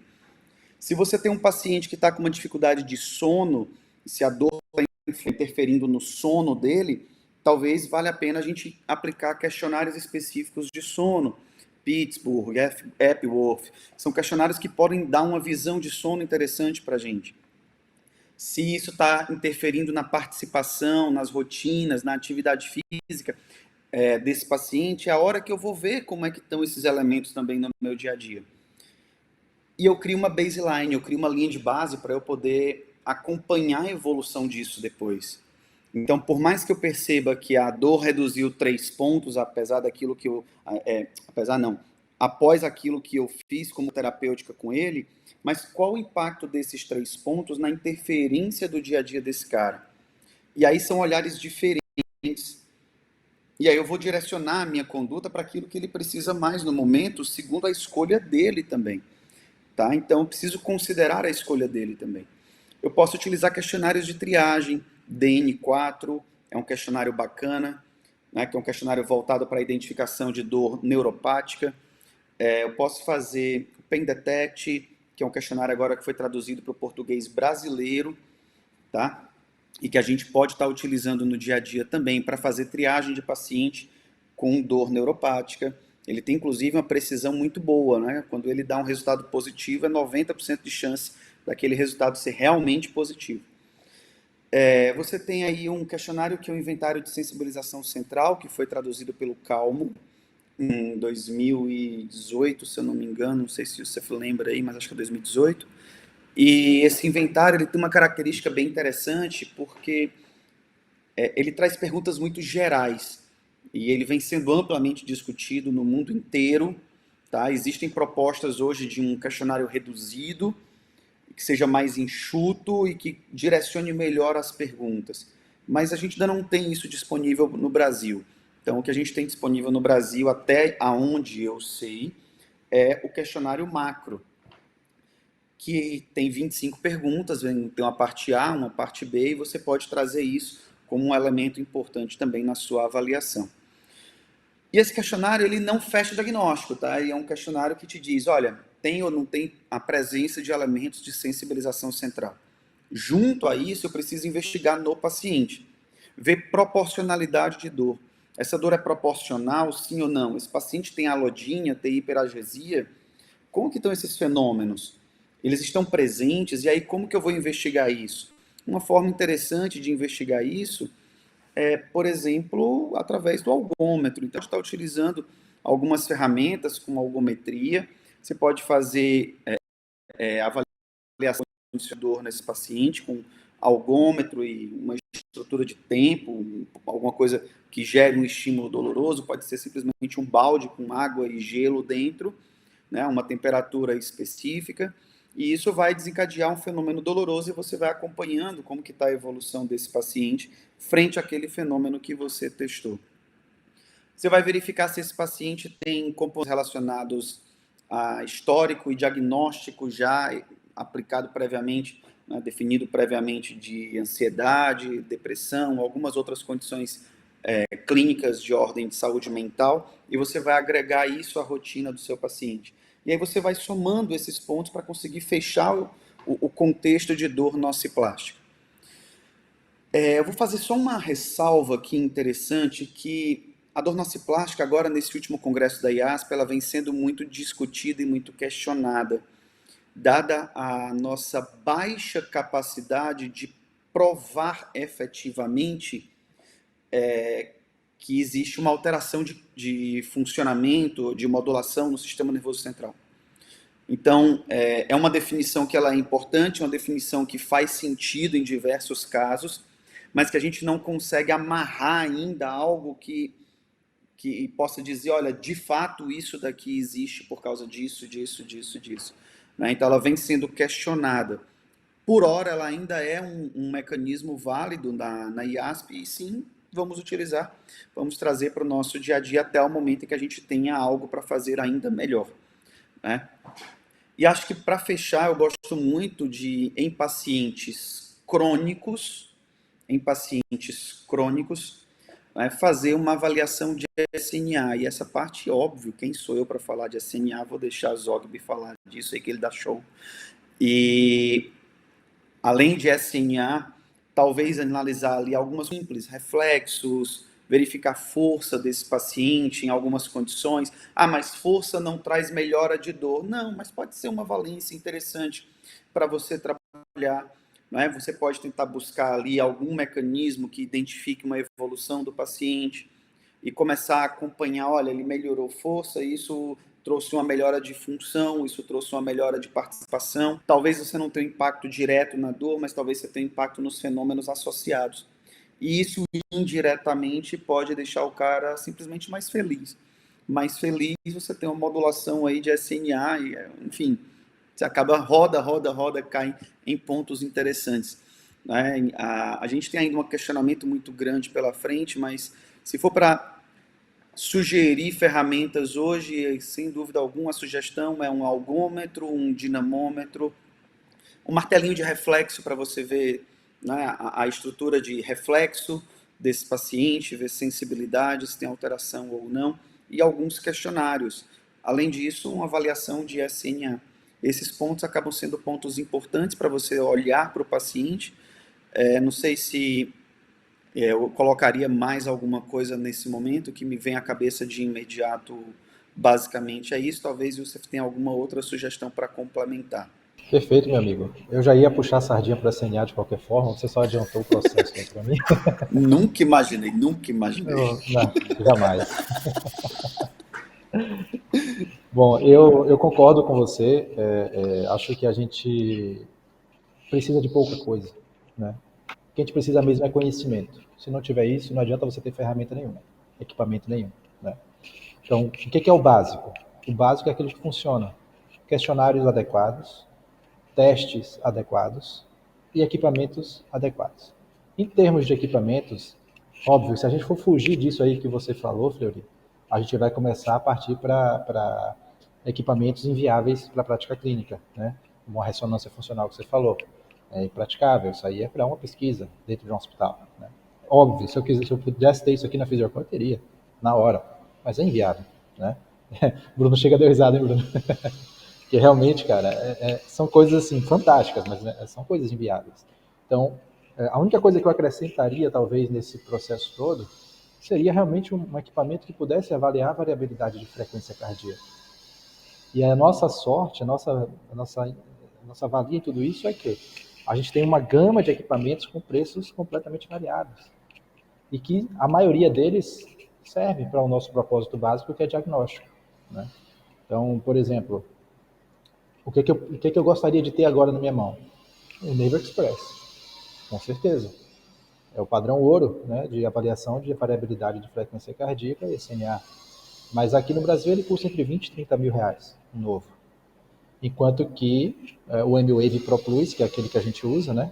Speaker 2: Se você tem um paciente que está com uma dificuldade de sono, se a dor está interferindo no sono dele, talvez valha a pena a gente aplicar questionários específicos de sono, Pittsburgh, Epworth, são questionários que podem dar uma visão de sono interessante para a gente. Se isso está interferindo na participação, nas rotinas, na atividade física desse paciente, é a hora que eu vou ver como é que estão esses elementos também no meu dia a dia. E eu crio uma baseline, eu crio uma linha de base para eu poder acompanhar a evolução disso depois. Então, por mais que eu perceba que a dor reduziu 3 pontos, após aquilo que eu fiz como terapêutica com ele, mas qual o impacto desses 3 pontos na interferência do dia a dia desse cara? E aí são olhares diferentes. E aí eu vou direcionar a minha conduta para aquilo que ele precisa mais no momento, segundo a escolha dele também. Tá? Então, eu preciso considerar a escolha dele também. Eu posso utilizar questionários de triagem, DN4, é um questionário bacana, né, que é um questionário voltado para a identificação de dor neuropática. Eu posso fazer o Pain Detect, que é um questionário agora que foi traduzido para o português brasileiro, tá? E que a gente pode estar utilizando no dia a dia também para fazer triagem de paciente com dor neuropática. Ele tem, inclusive, uma precisão muito boa, né? Quando ele dá um resultado positivo, é 90% de chance daquele resultado ser realmente positivo. Você tem aí um questionário que é o Inventário de Sensibilização Central, que foi traduzido pelo Calmo em 2018, se eu não me engano, não sei se você lembra aí, mas acho que é 2018. E esse inventário ele tem uma característica bem interessante, porque ele traz perguntas muito gerais, e ele vem sendo amplamente discutido no mundo inteiro. Tá? Existem propostas hoje de um questionário reduzido, que seja mais enxuto e que direcione melhor as perguntas. Mas a gente ainda não tem isso disponível no Brasil. Então, o que a gente tem disponível no Brasil, até aonde eu sei, é o questionário macro, que tem 25 perguntas, tem uma parte A, uma parte B, e você pode trazer isso como um elemento importante também na sua avaliação. E esse questionário, ele não fecha o diagnóstico, tá? Ele é um questionário que te diz, olha, tem ou não tem a presença de elementos de sensibilização central. Junto a isso, eu preciso investigar no paciente. ver proporcionalidade de dor. Essa dor é proporcional, sim ou não? Esse paciente tem alodínia, tem hiperagesia? Como que estão esses fenômenos? Eles estão presentes, e aí como que eu vou investigar isso? Uma forma interessante de investigar isso é, por exemplo, através do algômetro. Então, a gente está utilizando algumas ferramentas como algometria. Você pode fazer avaliação de dor nesse paciente com algômetro e uma estrutura de tempo, alguma coisa que gere um estímulo doloroso. Pode ser simplesmente um balde com água e gelo dentro, né, uma temperatura específica, e isso vai desencadear um fenômeno doloroso e você vai acompanhando como que está a evolução desse paciente frente àquele fenômeno que você testou. Você vai verificar se esse paciente tem componentes relacionados a histórico e diagnóstico já aplicado previamente, né, definido previamente de ansiedade, depressão, algumas outras condições clínicas de ordem de saúde mental, e você vai agregar isso à rotina do seu paciente. E aí você vai somando esses pontos para conseguir fechar o contexto de dor nociplástica. Eu vou fazer só uma ressalva aqui interessante, que a dor nociplástica agora, nesse último congresso da IASP, ela vem sendo muito discutida e muito questionada, dada a nossa baixa capacidade de provar efetivamente que existe uma alteração de funcionamento, de modulação no sistema nervoso central. Então, é uma definição que ela é importante, uma definição que faz sentido em diversos casos, mas que a gente não consegue amarrar ainda algo que possa dizer, olha, de fato isso daqui existe por causa disso, disso, disso, disso. Né? Então, ela vem sendo questionada. Por hora, ela ainda é um mecanismo válido na IASP, e sim, vamos utilizar, vamos trazer para o nosso dia a dia até o momento em que a gente tenha algo para fazer ainda melhor. Né? E acho que, para fechar, eu gosto muito de, em pacientes crônicos, né, fazer uma avaliação de SNA. E essa parte, óbvio, quem sou eu para falar de SNA? Vou deixar Zogby falar disso aí, que ele dá show. E, além de SNA, talvez analisar ali algumas simples, reflexos, verificar a força desse paciente em algumas condições. Ah, mas força não traz melhora de dor. Não, mas pode ser uma valência interessante para você trabalhar. Não é? Você pode tentar buscar ali algum mecanismo que identifique uma evolução do paciente e começar a acompanhar, olha, ele melhorou força, isso trouxe uma melhora de função, isso trouxe uma melhora de participação. Talvez você não tenha impacto direto na dor, mas talvez você tenha impacto nos fenômenos associados. E isso indiretamente pode deixar o cara simplesmente mais feliz. Mais feliz, você tem uma modulação aí de SNA, e, enfim, você acaba roda, cai em pontos interessantes. Né? A gente tem ainda um questionamento muito grande pela frente, mas se for para sugerir ferramentas hoje, sem dúvida alguma, a sugestão é um algômetro, um dinamômetro, um martelinho de reflexo para você ver, né, a estrutura de reflexo desse paciente, ver sensibilidade, se tem alteração ou não, e alguns questionários. Além disso, uma avaliação de SNA. Esses pontos acabam sendo pontos importantes para você olhar para o paciente. Não sei se eu colocaria mais alguma coisa nesse momento que me vem à cabeça de imediato, basicamente é isso. Talvez você tenha alguma outra sugestão para complementar.
Speaker 3: Perfeito, meu amigo. Eu já ia puxar a sardinha para a SNA de qualquer forma, você só adiantou o processo aí para mim.
Speaker 2: Nunca imaginei.
Speaker 3: Não, jamais. Bom, eu concordo com você. Acho que a gente precisa de pouca coisa, né? O que a gente precisa mesmo é conhecimento. Se não tiver isso, não adianta você ter ferramenta nenhuma, equipamento nenhum, né? Então, o que é o básico? O básico é aquilo que funciona. Questionários adequados, testes adequados e equipamentos adequados. Em termos de equipamentos, óbvio, se a gente for fugir disso aí que você falou, Fleury, a gente vai começar a partir para equipamentos inviáveis para a prática clínica, né? Como a ressonância funcional que você falou. É impraticável, isso aí é para uma pesquisa dentro de um hospital, né? Óbvio, se eu pudesse ter isso aqui na Fisiocom, eu teria, na hora, mas é inviável, né? Bruno chega a dar risada, hein, Bruno? Porque realmente, cara, são coisas assim fantásticas, mas, né, são coisas inviáveis. Então, A única coisa que eu acrescentaria, talvez, nesse processo todo, seria realmente um equipamento que pudesse avaliar a variabilidade de frequência cardíaca. E a nossa sorte, a nossa valia em tudo isso é que a gente tem uma gama de equipamentos com preços completamente variados. E que a maioria deles serve para o nosso propósito básico, que é diagnóstico, né? Então, por exemplo, o que eu gostaria de ter agora na minha mão? O Naver Express, com certeza. É o padrão ouro, né, de avaliação de variabilidade de frequência cardíaca, SNA. Mas aqui no Brasil ele custa entre 20 e 30 mil reais, um novo. Enquanto que o M-Wave Pro Plus, que é aquele que a gente usa, né,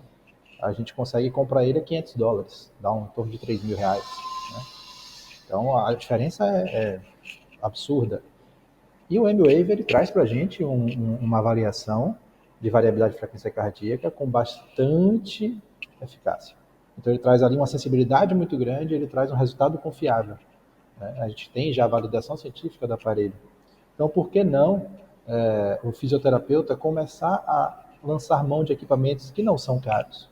Speaker 3: a gente consegue comprar ele a $500, dá um torno de 3 mil reais. Né? Então a diferença é absurda. E o M-Wave ele traz para a gente uma variação de variabilidade de frequência cardíaca com bastante eficácia. Então ele traz ali uma sensibilidade muito grande, ele traz um resultado confiável. Né? A gente tem já a validação científica do aparelho. Então por que não o fisioterapeuta começar a lançar mão de equipamentos que não são caros?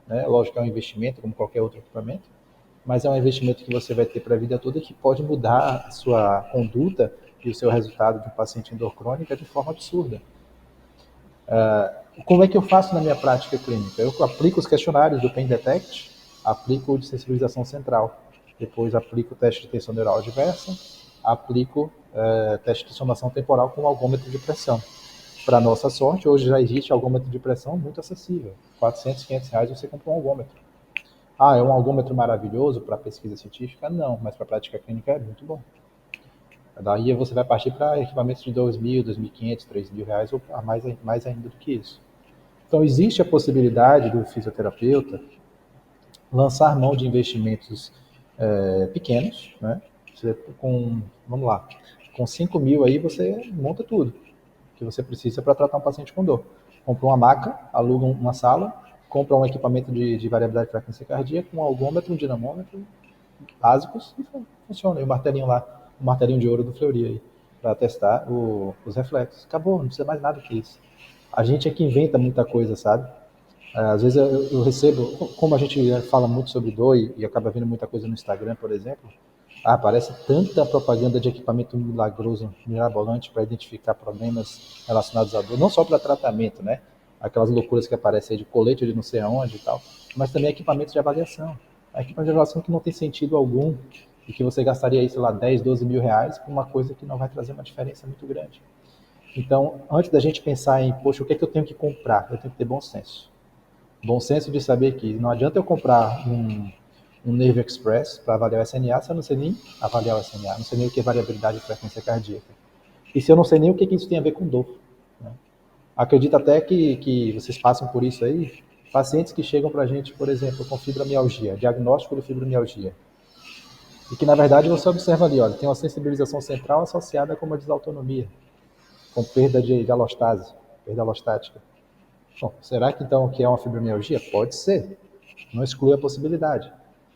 Speaker 3: Né? Lógico que é um investimento, como qualquer outro equipamento, mas é um investimento que você vai ter para a vida toda que pode mudar a sua conduta e o seu resultado de um paciente em dor crônica de forma absurda. Como é que eu faço na minha prática clínica? Eu aplico os questionários do Pain Detect, aplico o de sensibilização central, depois aplico o teste de tensão neural adversa, aplico teste de somação temporal com algômetro de pressão. Para nossa sorte, hoje já existe algômetro de pressão muito acessível. 400, 500 reais você compra um algômetro. É um algômetro maravilhoso para pesquisa científica? Não, mas para prática clínica é muito bom. Daí você vai partir para equipamentos de 2.000, 2.500, 3.000 reais ou mais ainda do que isso. Então existe a possibilidade do fisioterapeuta lançar mão de investimentos pequenos, né? Vamos lá, com 5 mil aí você monta tudo que você precisa para tratar um paciente com dor. Compra uma maca, aluga uma sala, compra um equipamento de variabilidade de frequência cardíaca, um algômetro, um dinamômetro, básicos, e funciona. E o martelinho lá, o martelinho de ouro do Fleury aí, para testar os reflexos. Acabou, não precisa mais nada que isso. A gente é que inventa muita coisa, sabe? Às vezes eu recebo, como a gente fala muito sobre dor e acaba vendo muita coisa no Instagram, por exemplo, aparece tanta propaganda de equipamento milagroso, mirabolante para identificar problemas relacionados à dor, não só para tratamento, né? Aquelas loucuras que aparecem aí de colete de não sei aonde e tal, mas também equipamentos de avaliação. Equipamentos de avaliação que não tem sentido algum e que você gastaria aí, sei lá, 10, 12 mil reais por uma coisa que não vai trazer uma diferença muito grande. Então, antes da gente pensar em, poxa, o que é que eu tenho que comprar? Eu tenho que ter bom senso. Bom senso de saber que não adianta eu comprar um Naver Express para avaliar o SNA se eu não sei nem avaliar o SNA, não sei nem o que é variabilidade de frequência cardíaca. E se eu não sei nem o que isso tem a ver com dor. Né? Acredito até que vocês passam por isso aí, pacientes que chegam para a gente, por exemplo, com fibromialgia, diagnóstico de fibromialgia. E que, na verdade, você observa ali, olha, tem uma sensibilização central associada com uma desautonomia, com perda de alostase, perda alostática. Bom, será que então que é uma fibromialgia? Pode ser, não exclui a possibilidade.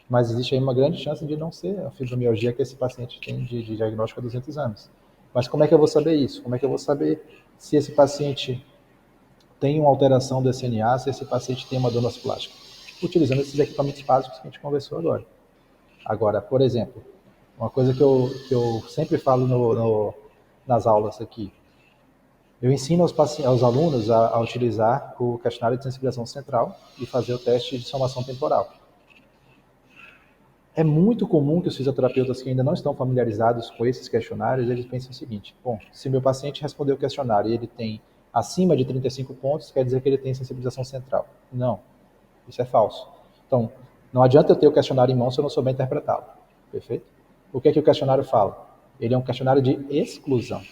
Speaker 3: Mas existe aí uma grande chance de não ser a fibromialgia que esse paciente tem de diagnóstico há 200 anos. Mas como é que eu vou saber isso? Como é que eu vou saber se esse paciente tem uma alteração do SNA, se esse paciente tem uma dor plástica? Utilizando esses equipamentos básicos que a gente conversou agora. Agora, por exemplo, uma coisa que eu sempre falo nas aulas aqui, eu ensino aos alunos a utilizar o questionário de sensibilização central e fazer o teste de somação temporal. É muito comum que os fisioterapeutas que ainda não estão familiarizados com esses questionários, eles pensem o seguinte, bom, se meu paciente respondeu o questionário e ele tem acima de 35 pontos, quer dizer que ele tem sensibilização central. Não, isso é falso. Então, não adianta eu ter o questionário em mão se eu não souber interpretá-lo. Perfeito? O que é que o questionário fala? Ele é um questionário de exclusão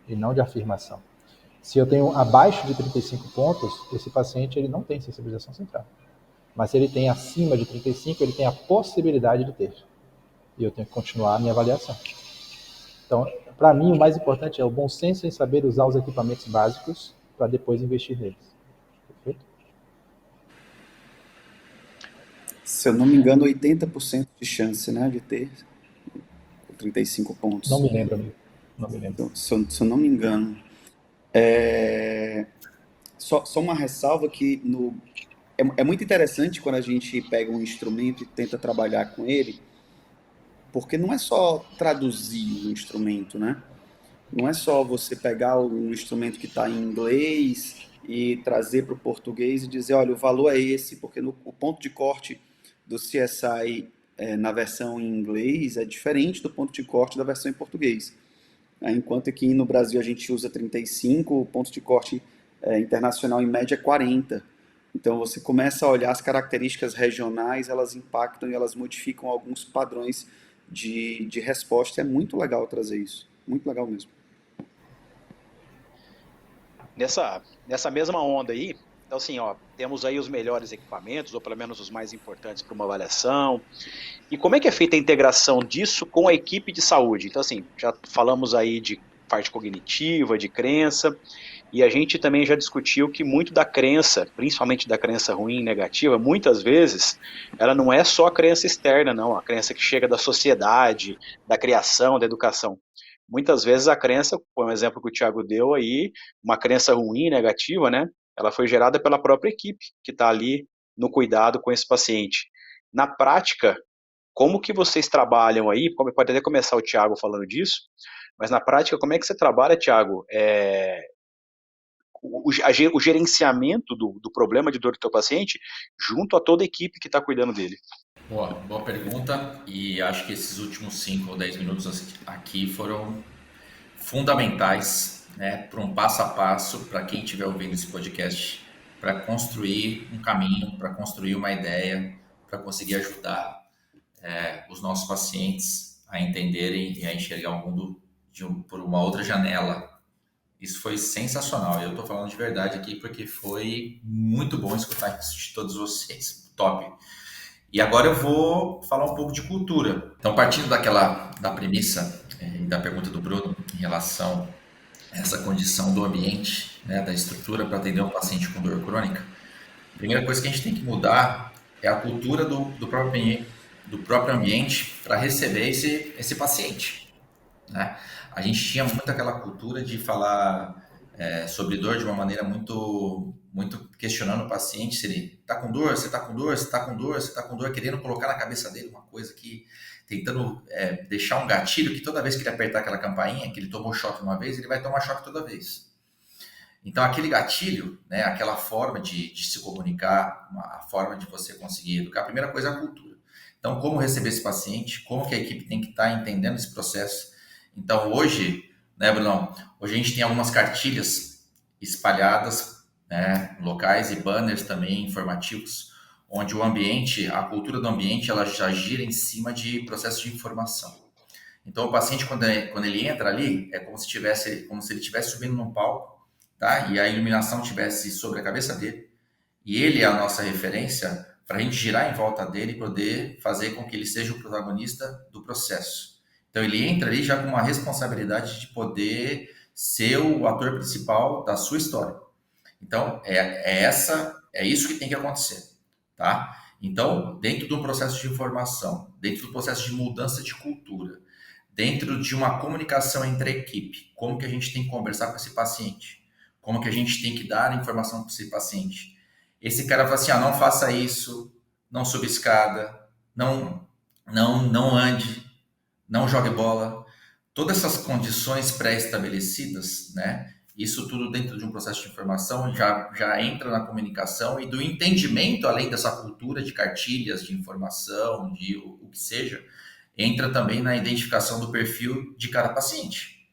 Speaker 3: e não de afirmação. Se eu tenho abaixo de 35 pontos, esse paciente ele não tem sensibilização central. Mas se ele tem acima de 35, ele tem a possibilidade de ter. E eu tenho que continuar a minha avaliação. Então, para mim, o mais importante é o bom senso em saber usar os equipamentos básicos para depois investir neles. Perfeito?
Speaker 2: Se eu não me engano, 80% de chance, né, de ter 35 pontos.
Speaker 3: Não me lembro, amigo. Não me lembro.
Speaker 2: Então, se eu não me engano. Só uma ressalva que é muito interessante quando a gente pega um instrumento e tenta trabalhar com ele, porque não é só traduzir o instrumento, né? Não é só você pegar um instrumento que está em inglês e trazer para o português e dizer, olha, o valor é esse, porque o ponto de corte do CSI na versão em inglês é diferente do ponto de corte da versão em português. Enquanto aqui no Brasil a gente usa 35, o ponto de corte internacional em média é 40. Então você começa a olhar as características regionais, elas impactam e elas modificam alguns padrões de resposta. É muito legal trazer isso, muito legal mesmo.
Speaker 1: Nessa mesma onda aí, então assim, ó, temos aí os melhores equipamentos, ou pelo menos os mais importantes para uma avaliação. E como é que é feita a integração disso com a equipe de saúde? Então assim, já falamos aí de parte cognitiva, de crença, e a gente também já discutiu que muito da crença, principalmente da crença ruim e negativa, muitas vezes, ela não é só a crença externa, não, a crença que chega da sociedade, da criação, da educação. Muitas vezes a crença, por um exemplo que o Thiago deu aí, uma crença ruim, negativa, né? Ela foi gerada pela própria equipe que está ali no cuidado com esse paciente. Na prática, como que vocês trabalham aí? Pode até começar o Thiago falando disso, mas na prática, como é que você trabalha, Thiago, o gerenciamento do problema de dor do teu paciente junto a toda a equipe que está cuidando dele?
Speaker 4: Boa pergunta, e acho que esses últimos 5 ou 10 minutos aqui foram fundamentais, né, para um passo a passo para quem estiver ouvindo esse podcast, para construir um caminho, para construir uma ideia, para conseguir ajudar os nossos pacientes a entenderem e a enxergar o mundo por uma outra janela. Isso foi sensacional. Eu estou falando de verdade aqui porque foi muito bom escutar isso de todos vocês. Top. E agora eu vou falar um pouco de cultura. Então, partindo da premissa e da pergunta do Bruno em relação a essa condição do ambiente, né, da estrutura para atender um paciente com dor crônica, a primeira coisa que a gente tem que mudar é a cultura do próprio ambiente para receber esse paciente, né? A gente tinha muito aquela cultura de falar sobre dor de uma maneira muito questionando o paciente se ele está com dor, se está com dor, se está com dor, se está com dor, querendo colocar na cabeça dele uma coisa que tentando deixar um gatilho que toda vez que ele apertar aquela campainha, que ele tomou choque uma vez, ele vai tomar choque toda vez. Então aquele gatilho, né, aquela forma de se comunicar, a forma de você conseguir educar, a primeira coisa é a cultura. Então como receber esse paciente, como que a equipe tem que estar entendendo esse processo. Então hoje, né, Brunão, hoje a gente tem algumas cartilhas espalhadas, né, locais e banners também informativos, onde o ambiente, a cultura do ambiente, ela já gira em cima de processos de informação. Então o paciente quando ele entra ali é como se ele estivesse subindo num palco, tá? E a iluminação estivesse sobre a cabeça dele e ele é a nossa referência para a gente girar em volta dele e poder fazer com que ele seja o protagonista do processo. Então ele entra ali já com uma responsabilidade de poder ser o ator principal da sua história. Então é isso que tem que acontecer, tá? Então, dentro de um processo de informação, dentro do processo de mudança de cultura, dentro de uma comunicação entre a equipe, como que a gente tem que conversar com esse paciente, como que a gente tem que dar informação para esse paciente. Esse cara fala assim, não faça isso, não suba escada, não ande, não jogue bola. Todas essas condições pré-estabelecidas, né? Isso tudo dentro de um processo de informação já entra na comunicação e do entendimento, além dessa cultura de cartilhas, de informação, de o que seja, entra também na identificação do perfil de cada paciente.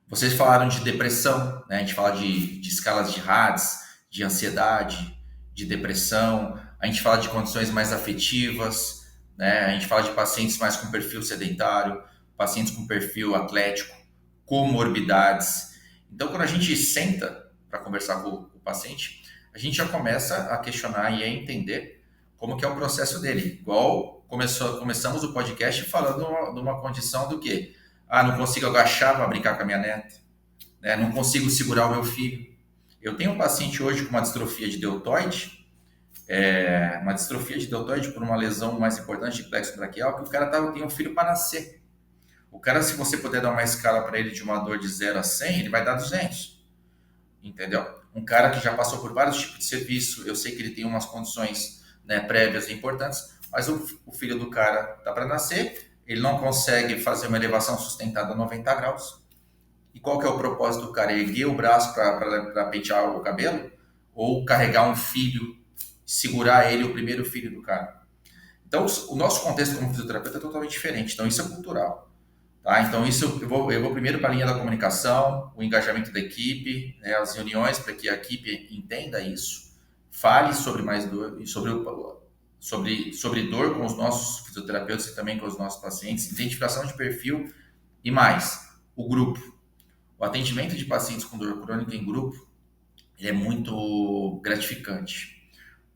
Speaker 4: Vocês falaram de depressão, né? A gente fala de escalas de RADS, de ansiedade, de depressão, a gente fala de condições mais afetivas, né? A gente fala de pacientes mais com perfil sedentário, pacientes com perfil atlético, comorbidades. Então, quando a gente senta para conversar com o paciente, a gente já começa a questionar e a entender como que é o processo dele. Igual começamos o podcast falando de uma condição do quê? Não consigo agachar para brincar com a minha neta, né? Não consigo segurar o meu filho. Eu tenho um paciente hoje com uma distrofia de deltoide, por uma lesão mais importante de plexo braquial, que o cara tem um filho para nascer. O cara, se você puder dar uma escala para ele de uma dor de 0 a 100, ele vai dar 200. Entendeu? um cara que já passou por vários tipos de serviço, eu sei que ele tem umas condições, né, prévias importantes, mas o filho do cara está para nascer, ele não consegue fazer uma elevação sustentada a 90 graus. E qual que é o propósito do cara? Erguer o braço para pentear o cabelo? Ou carregar um filho, segurar ele, o primeiro filho do cara? Então, o nosso contexto como fisioterapeuta é totalmente diferente. Então, isso é cultural. Tá? Então, isso eu vou primeiro para a linha da comunicação, o engajamento da equipe, né, as reuniões, para que a equipe entenda isso, fale sobre mais dor e sobre dor com os nossos fisioterapeutas e também com os nossos pacientes, identificação de perfil e mais, o grupo. O atendimento de pacientes com dor crônica em grupo é muito gratificante.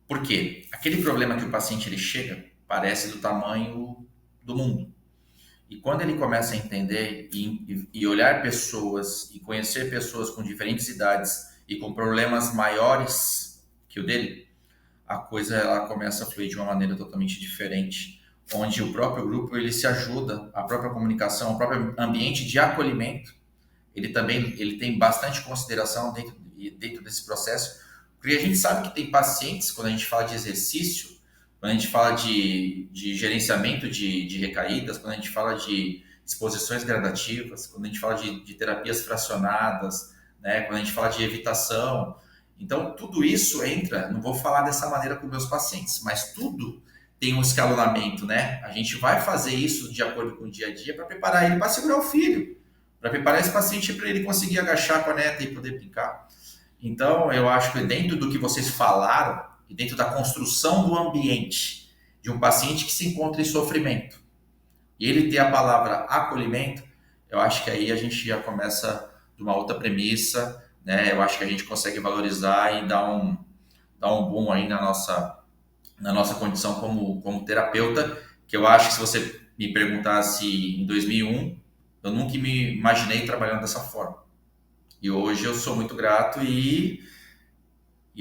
Speaker 4: Por quê? Aquele problema que o paciente ele chega parece do tamanho do mundo. E quando ele começa a entender e olhar pessoas e conhecer pessoas com diferentes idades e com problemas maiores que o dele, a coisa ela começa a fluir de uma maneira totalmente diferente, onde o próprio grupo ele se ajuda, a própria comunicação, o próprio ambiente de acolhimento, ele tem bastante consideração dentro desse processo, porque a gente sabe que tem pacientes, quando a gente fala de exercício, quando a gente fala de gerenciamento de recaídas, quando a gente fala de exposições gradativas, quando a gente fala de terapias fracionadas, né, quando a gente fala de evitação. Então, tudo isso entra, não vou falar dessa maneira com meus pacientes, mas tudo tem um escalonamento, né? A gente vai fazer isso de acordo com o dia a dia para preparar ele para segurar o filho, para preparar esse paciente para ele conseguir agachar com a neta e poder brincar. Então, eu acho que dentro do que vocês falaram, e dentro da construção do ambiente de um paciente que se encontra em sofrimento, e ele ter a palavra acolhimento, eu acho que aí a gente já começa de uma outra premissa, né? Eu acho que a gente consegue valorizar e dar um boom aí na nossa condição como terapeuta, que eu acho que se você me perguntasse em 2001, eu nunca me imaginei trabalhando dessa forma. E hoje eu sou muito grato e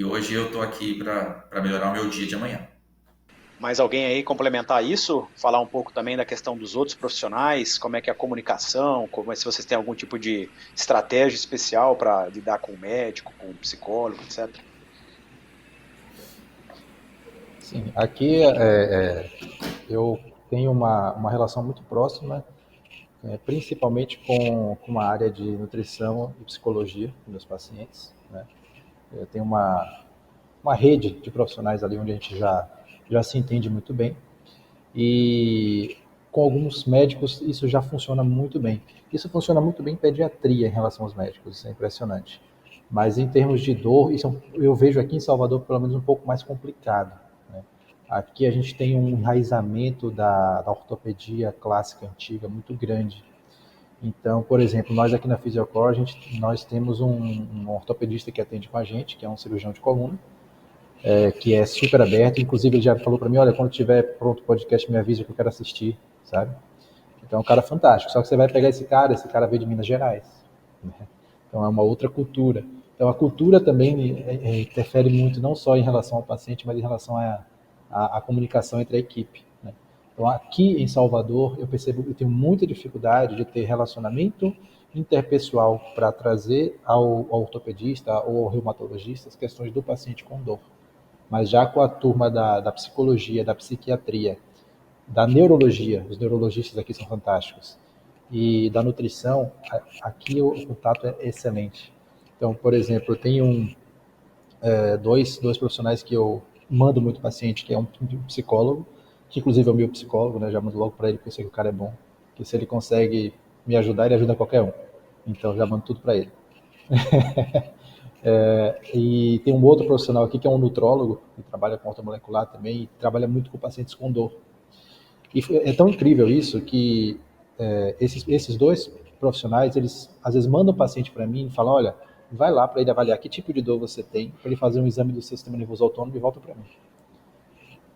Speaker 4: hoje eu estou aqui para melhorar o meu dia de amanhã.
Speaker 1: Mais alguém aí complementar isso? Falar um pouco também da questão dos outros profissionais, como é que é a comunicação, se vocês têm algum tipo de estratégia especial para lidar com o médico, com o psicólogo, etc.
Speaker 3: Sim, aqui eu tenho uma relação muito próxima, principalmente com a área de nutrição e psicologia dos meus pacientes, né? Eu tenho uma rede de profissionais ali onde a gente já se entende muito bem. E com alguns médicos isso já funciona muito bem. Isso funciona muito bem em pediatria em relação aos médicos, isso é impressionante. Mas em termos de dor, eu vejo aqui em Salvador pelo menos um pouco mais complicado, né? Aqui a gente tem um enraizamento da ortopedia clássica antiga muito grande. Então, por exemplo, nós aqui na Physiocor, nós temos um ortopedista que atende com a gente, que é um cirurgião de coluna, que é super aberto. Inclusive, ele já falou para mim, olha, quando tiver pronto o podcast, me avisa que eu quero assistir, sabe? Então, é um cara fantástico. Só que você vai pegar esse cara veio de Minas Gerais, né? Então, é uma outra cultura. Então, a cultura também interfere muito, não só em relação ao paciente, mas em relação à comunicação entre a equipe, né? Então, aqui em Salvador, eu percebo que eu tenho muita dificuldade de ter relacionamento interpessoal para trazer ao ortopedista ou ao reumatologista as questões do paciente com dor. Mas já com a turma da psicologia, da psiquiatria, da neurologia, os neurologistas aqui são fantásticos, e da nutrição, aqui o contato é excelente. Então, por exemplo, eu tenho dois profissionais que eu mando muito paciente, que é um psicólogo, que inclusive é o meu psicólogo, né? Já mando logo para ele, porque eu sei que o cara é bom, que se ele consegue me ajudar, ele ajuda qualquer um. Então, já mando tudo para ele. E tem um outro profissional aqui que é um nutrólogo, que trabalha com ortomolecular também, e trabalha muito com pacientes com dor. E é tão incrível isso que esses dois profissionais, eles às vezes mandam o paciente para mim e falam, olha, vai lá para ele avaliar que tipo de dor você tem, para ele fazer um exame do sistema nervoso autônomo e volta para mim.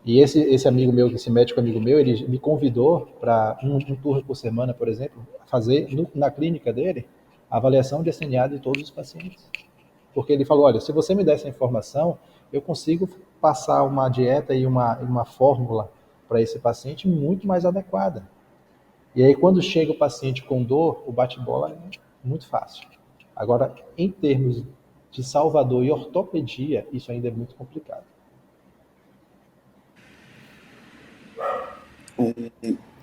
Speaker 3: E esse amigo meu, esse médico amigo meu, ele me convidou para um turno por semana, por exemplo, fazer na clínica dele a avaliação de SNA de todos os pacientes. Porque ele falou, olha, se você me der essa informação, eu consigo passar uma dieta e uma fórmula para esse paciente muito mais adequada. E aí, quando chega o paciente com dor, o bate-bola é muito fácil. Agora, em termos de Salvador e ortopedia, isso ainda é muito complicado.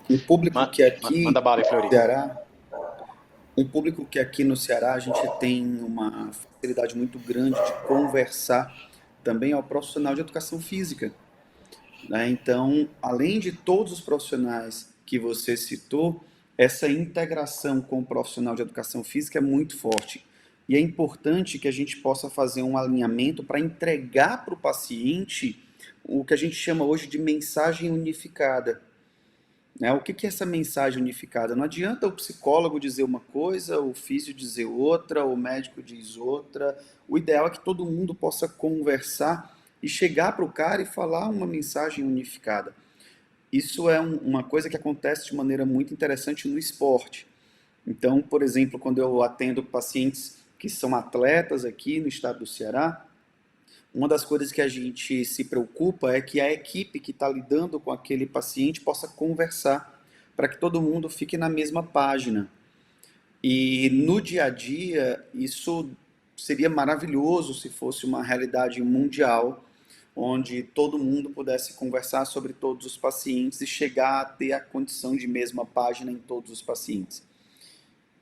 Speaker 2: Um público que aqui
Speaker 1: Manda bala,
Speaker 2: no
Speaker 1: Fleury.
Speaker 2: Ceará, um público que aqui no Ceará a gente tem uma facilidade muito grande de conversar também ao profissional de educação física, né? Então, além de todos os profissionais que você citou, essa integração com o profissional de educação física é muito forte. E é importante que a gente possa fazer um alinhamento para entregar para o paciente o que a gente chama hoje de mensagem unificada. Né? O que é essa mensagem unificada? Não adianta o psicólogo dizer uma coisa, o físio dizer outra, o médico diz outra. O ideal é que todo mundo possa conversar e chegar para o cara e falar uma mensagem unificada. Isso é uma coisa que acontece de maneira muito interessante no esporte. Então, por exemplo, quando eu atendo pacientes que são atletas aqui no estado do Ceará, uma das coisas que a gente se preocupa é que a equipe que está lidando com aquele paciente possa conversar, para que todo mundo fique na mesma página. E no dia a dia, isso seria maravilhoso se fosse uma realidade mundial, onde todo mundo pudesse conversar sobre todos os pacientes e chegar a ter a condição de mesma página em todos os pacientes.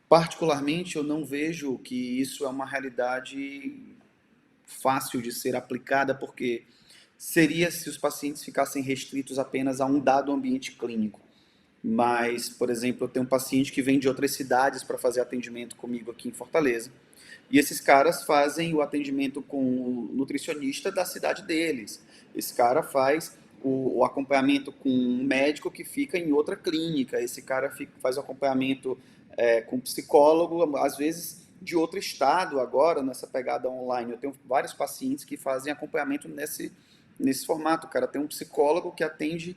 Speaker 2: Particularmente, eu não vejo que isso é uma realidade fácil de ser aplicada, porque seria se os pacientes ficassem restritos apenas a um dado ambiente clínico. Mas, por exemplo, eu tenho um paciente que vem de outras cidades para fazer atendimento comigo aqui em Fortaleza. E esses caras fazem o atendimento com o nutricionista da cidade deles. Esse cara faz o acompanhamento com um médico que fica em outra clínica. Esse cara faz o acompanhamento com um psicólogo, às vezes de outro estado agora, nessa pegada online. Eu tenho vários pacientes que fazem acompanhamento nesse formato. O cara tem um psicólogo que atende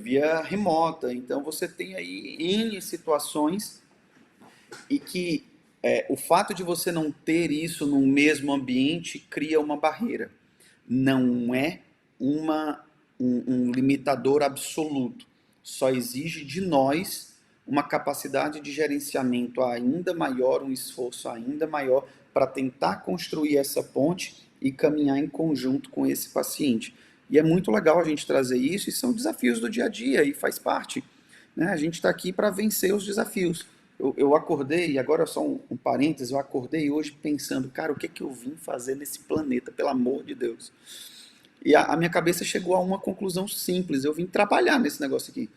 Speaker 2: via remota. Então, você tem aí N situações e que o fato de você não ter isso no mesmo ambiente cria uma barreira. Não é um limitador absoluto. Só exige de nós uma capacidade de gerenciamento ainda maior, um esforço ainda maior para tentar construir essa ponte e caminhar em conjunto com esse paciente. E é muito legal a gente trazer isso, e são desafios do dia a dia, e faz parte. Né? A gente está aqui para vencer os desafios. Eu acordei, e agora só um parênteses, eu acordei hoje pensando, cara, o que eu vim fazer nesse planeta, pelo amor de Deus? E a minha cabeça chegou a uma conclusão simples, eu vim trabalhar nesse negócio aqui.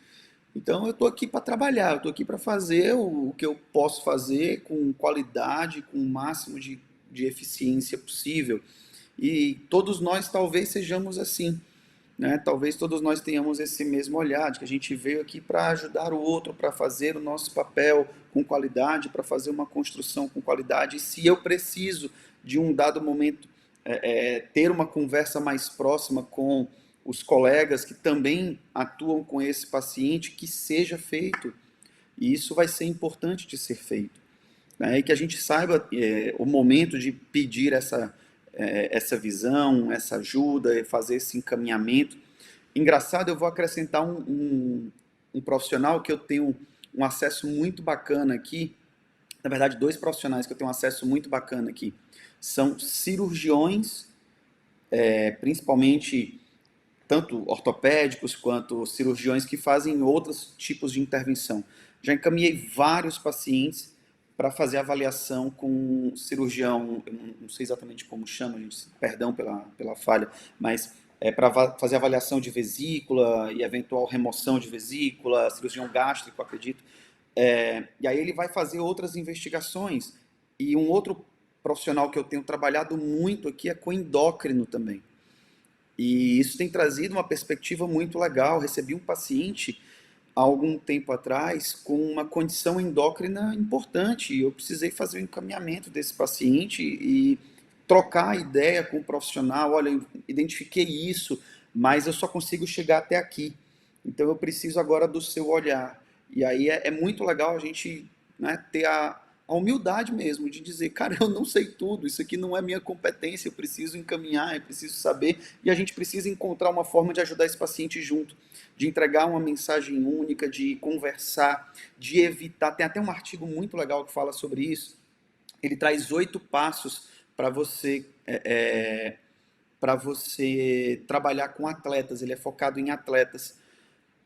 Speaker 2: Então eu estou aqui para trabalhar, eu estou aqui para fazer o que eu posso fazer com qualidade, com o máximo de eficiência possível. E todos nós talvez sejamos assim, né? Talvez todos nós tenhamos esse mesmo olhar, de que a gente veio aqui para ajudar o outro, para fazer o nosso papel com qualidade, para fazer uma construção com qualidade. E se eu preciso de um dado momento ter uma conversa mais próxima com os colegas que também atuam com esse paciente, que seja feito. E isso vai ser importante de ser feito. Né? E que a gente saiba o momento de pedir essa visão, essa ajuda, fazer esse encaminhamento. Engraçado, eu vou acrescentar um profissional que eu tenho um acesso muito bacana aqui. Na verdade, 2 profissionais que eu tenho um acesso muito bacana aqui. São cirurgiões, principalmente tanto ortopédicos quanto cirurgiões que fazem outros tipos de intervenção. Já encaminhei vários pacientes para fazer avaliação com um cirurgião, eu não sei exatamente como chama, gente, perdão pela falha, mas para fazer avaliação de vesícula e eventual remoção de vesícula, cirurgião gástrico, acredito. E aí ele vai fazer outras investigações. E um outro profissional que eu tenho trabalhado muito aqui é com endócrino também. E isso tem trazido uma perspectiva muito legal. Recebi um paciente há algum tempo atrás com uma condição endócrina importante. Eu precisei fazer o encaminhamento desse paciente e trocar ideia com o profissional. Olha, eu identifiquei isso, mas eu só consigo chegar até aqui. Então eu preciso agora do seu olhar. E aí é muito legal a gente, né, ter a humildade mesmo de dizer, cara, eu não sei tudo, isso aqui não é minha competência, eu preciso encaminhar, eu preciso saber, e a gente precisa encontrar uma forma de ajudar esse paciente junto, de entregar uma mensagem única, de conversar, de evitar. Tem até um artigo muito legal que fala sobre isso. Ele traz 8 passos para você para você trabalhar com atletas, ele é focado em atletas.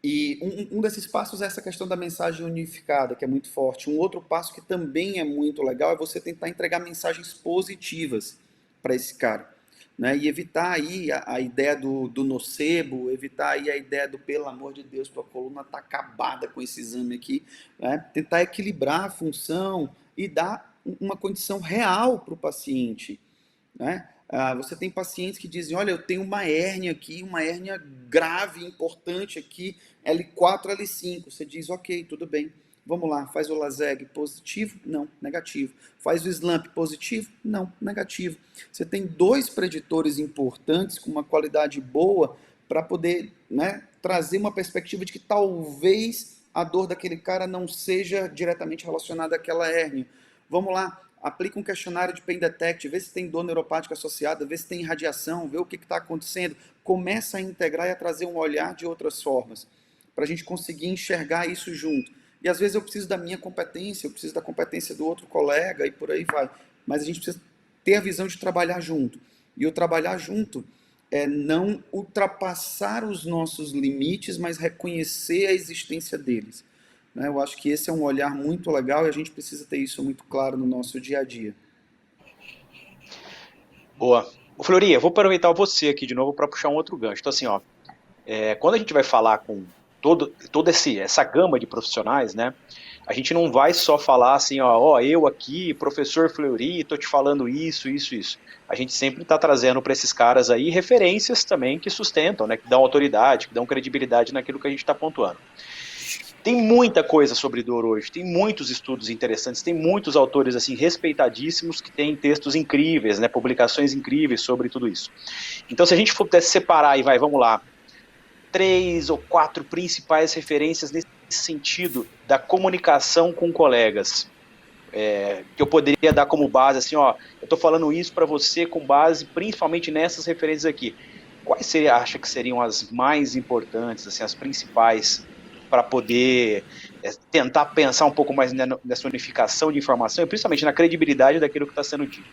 Speaker 2: E um desses passos é essa questão da mensagem unificada, que é muito forte. Um outro passo que também é muito legal é você tentar entregar mensagens positivas para esse cara, né? E evitar aí a ideia do nocebo, evitar aí a ideia do pelo amor de Deus, tua coluna está acabada com esse exame aqui, né? Tentar equilibrar a função e dar uma condição real para o paciente, né? Você tem pacientes que dizem, olha, eu tenho uma hérnia aqui, uma hérnia grave, importante aqui, L4, L5. Você diz, ok, tudo bem, vamos lá, faz o LASEG positivo? Não, negativo. Faz o SLAMP positivo? Não, negativo. Você tem 2 preditores importantes com uma qualidade boa para poder, né, trazer uma perspectiva de que talvez a dor daquele cara não seja diretamente relacionada àquela hérnia. Vamos lá, aplica um questionário de Pain Detect, vê se tem dor neuropática associada, vê se tem irradiação, vê o que está acontecendo. Começa a integrar e a trazer um olhar de outras formas, para a gente conseguir enxergar isso junto. E às vezes eu preciso da minha competência, eu preciso da competência do outro colega e por aí vai. Mas a gente precisa ter a visão de trabalhar junto. E o trabalhar junto é não ultrapassar os nossos limites, mas reconhecer a existência deles. Eu acho que esse é um olhar muito legal e a gente precisa ter isso muito claro no nosso dia a dia.
Speaker 1: Boa. Ô, Fleury, eu vou aproveitar você aqui de novo para puxar um outro gancho. Então, assim, ó, quando a gente vai falar com toda essa gama de profissionais, né, a gente não vai só falar assim, ó, eu aqui, professor Fleury, tô te falando isso, isso, isso. A gente sempre está trazendo para esses caras aí referências também que sustentam, né, que dão autoridade, que dão credibilidade naquilo que a gente está pontuando. Tem muita coisa sobre dor hoje, tem muitos estudos interessantes, tem muitos autores assim respeitadíssimos que têm textos incríveis, né, publicações incríveis sobre tudo isso. Então, se a gente pudesse separar e vamos lá, 3 ou 4 principais referências nesse sentido da comunicação com colegas, que eu poderia dar como base, assim, ó, eu estou falando isso para você com base principalmente nessas referências aqui. Quais você acha que seriam as mais importantes, assim, as principais, para poder tentar pensar um pouco mais nessa unificação de informação e principalmente na credibilidade daquilo que está sendo dito?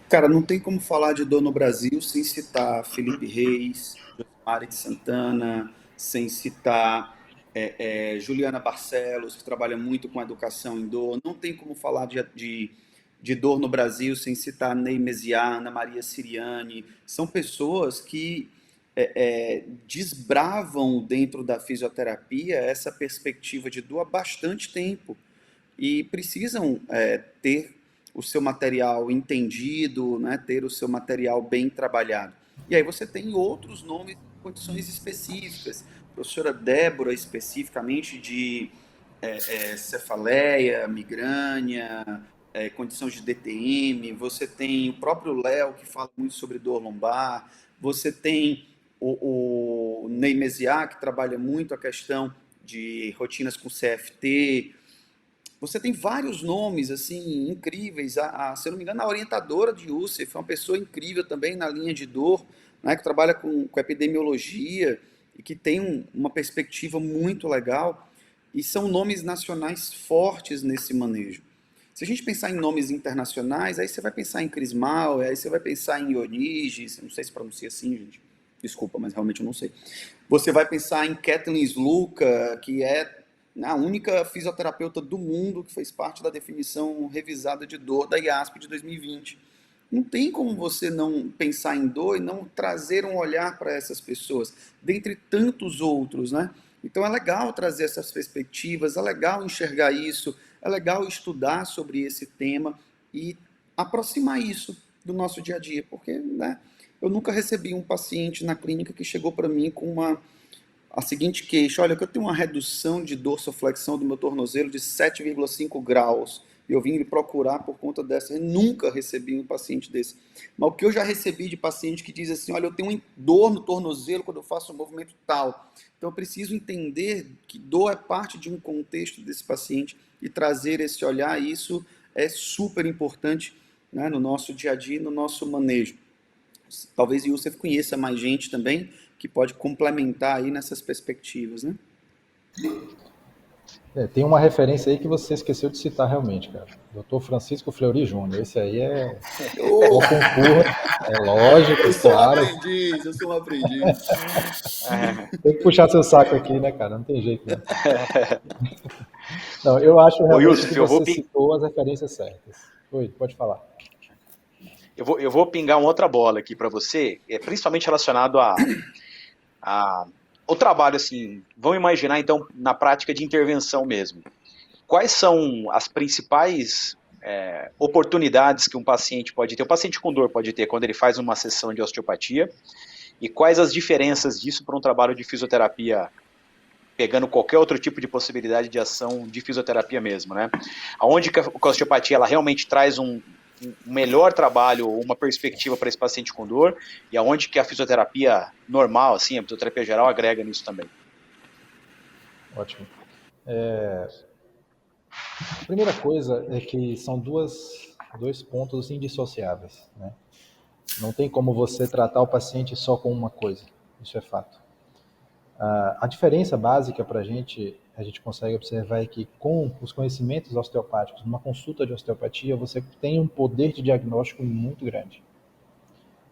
Speaker 2: Cara, não tem como falar de dor no Brasil sem citar Felipe Reis, Josimar de Santana, sem citar Juliana Barcelos, que trabalha muito com educação em dor. Não tem como falar de dor no Brasil sem citar Ney Mesiá, Ana Maria Siriani. São pessoas que desbravam dentro da fisioterapia essa perspectiva de dor há bastante tempo e precisam ter o seu material entendido, né, ter o seu material bem trabalhado. E aí você tem outros nomes, condições específicas. A professora Débora, especificamente de cefaleia, migrânia, condições de DTM. Você tem o próprio Léo, que fala muito sobre dor lombar. Você tem o Ney Mesiá, que trabalha muito a questão de rotinas com CFT. Você tem vários nomes assim incríveis. Se eu não me engano, a orientadora de UCEF é uma pessoa incrível também na linha de dor, né, que trabalha com epidemiologia e que tem uma perspectiva muito legal. E são nomes nacionais fortes nesse manejo. Se a gente pensar em nomes internacionais, aí você vai pensar em Chris Mal, aí você vai pensar em Ionis, não sei se pronuncia assim, gente. Desculpa, mas realmente eu não sei. Você vai pensar em Kathleen Sluka, que é a única fisioterapeuta do mundo que fez parte da definição revisada de dor da IASP de 2020. Não tem como você não pensar em dor e não trazer um olhar para essas pessoas, dentre tantos outros, né? Então é legal trazer essas perspectivas, é legal enxergar isso, é legal estudar sobre esse tema e aproximar isso do nosso dia a dia, porque, né, eu nunca recebi um paciente na clínica que chegou para mim com a seguinte queixa: olha, que eu tenho uma redução de dorsoflexão do meu tornozelo de 7,5 graus, e eu vim lhe procurar por conta dessa. Eu nunca recebi um paciente desse. Mas o que eu já recebi de paciente que diz assim: olha, eu tenho dor no tornozelo quando eu faço um movimento tal. Então eu preciso entender que dor é parte de um contexto desse paciente e trazer esse olhar, e isso é super importante, né, no nosso dia a dia, no nosso manejo. Talvez o Youssef conheça mais gente também que pode complementar aí nessas perspectivas, né?
Speaker 3: Tem uma referência aí que você esqueceu de citar realmente, cara. Dr. Francisco Fleury Júnior. Esse aí é o concurso, é lógico,
Speaker 2: Eu sou um
Speaker 3: claro.
Speaker 2: aprendiz, eu sou um aprendiz.
Speaker 3: Tem que puxar seu saco aqui, né, cara? Não tem jeito, né? Não, eu acho
Speaker 1: Ô,
Speaker 3: realmente
Speaker 1: Yusuf,
Speaker 3: que você citou as referências certas. Oi, pode falar.
Speaker 1: eu vou pingar uma outra bola aqui para você, principalmente relacionado ao trabalho, assim. Vamos imaginar, então, na prática de intervenção mesmo. Quais são as principais oportunidades que um paciente pode ter, o paciente com dor pode ter quando ele faz uma sessão de osteopatia, e quais as diferenças disso para um trabalho de fisioterapia, pegando qualquer outro tipo de possibilidade de ação de fisioterapia mesmo, né? Aonde que a osteopatia ela realmente traz um melhor trabalho ou uma perspectiva para esse paciente com dor, e aonde que a fisioterapia normal, assim, a fisioterapia geral agrega nisso também.
Speaker 3: Ótimo. A primeira coisa é que são dois pontos indissociáveis, né? Não tem como você tratar o paciente só com uma coisa, isso é fato. A diferença básica para a gente consegue observar é que com os conhecimentos osteopáticos, numa consulta de osteopatia, você tem um poder de diagnóstico muito grande.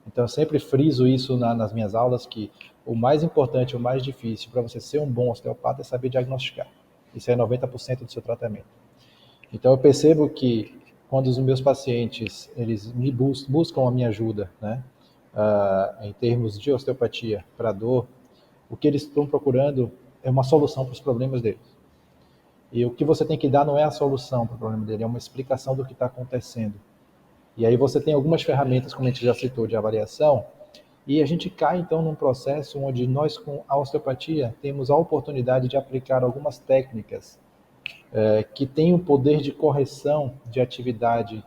Speaker 3: Então eu sempre friso isso nas minhas aulas, que o mais importante, o mais difícil para você ser um bom osteopata é saber diagnosticar. Isso é 90% do seu tratamento. Então eu percebo que quando os meus pacientes eles me buscam a minha ajuda, né, em termos de osteopatia para dor, o que eles estão procurando é uma solução para os problemas deles. E o que você tem que dar não é a solução para o problema dele, é uma explicação do que está acontecendo. E aí você tem algumas ferramentas, como a gente já citou, de avaliação, e a gente cai então num processo onde nós com a osteopatia temos a oportunidade de aplicar algumas técnicas que têm um poder de correção de atividade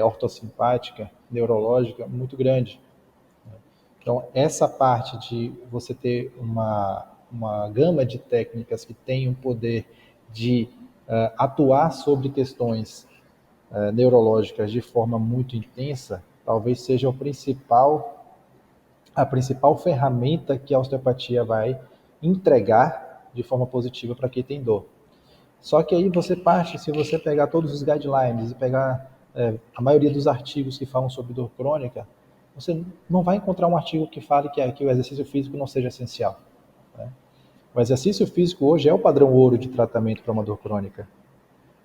Speaker 3: ortossimpática, neurológica muito grande. Então, essa parte de você ter uma gama de técnicas que tem um poder de atuar sobre questões neurológicas de forma muito intensa, talvez seja a principal ferramenta que a osteopatia vai entregar de forma positiva para quem tem dor. Só que aí você parte, se você pegar todos os guidelines e pegar a maioria dos artigos que falam sobre dor crônica, você não vai encontrar um artigo que fale que o exercício físico não seja essencial, né? O exercício físico hoje é o padrão ouro de tratamento para uma dor crônica.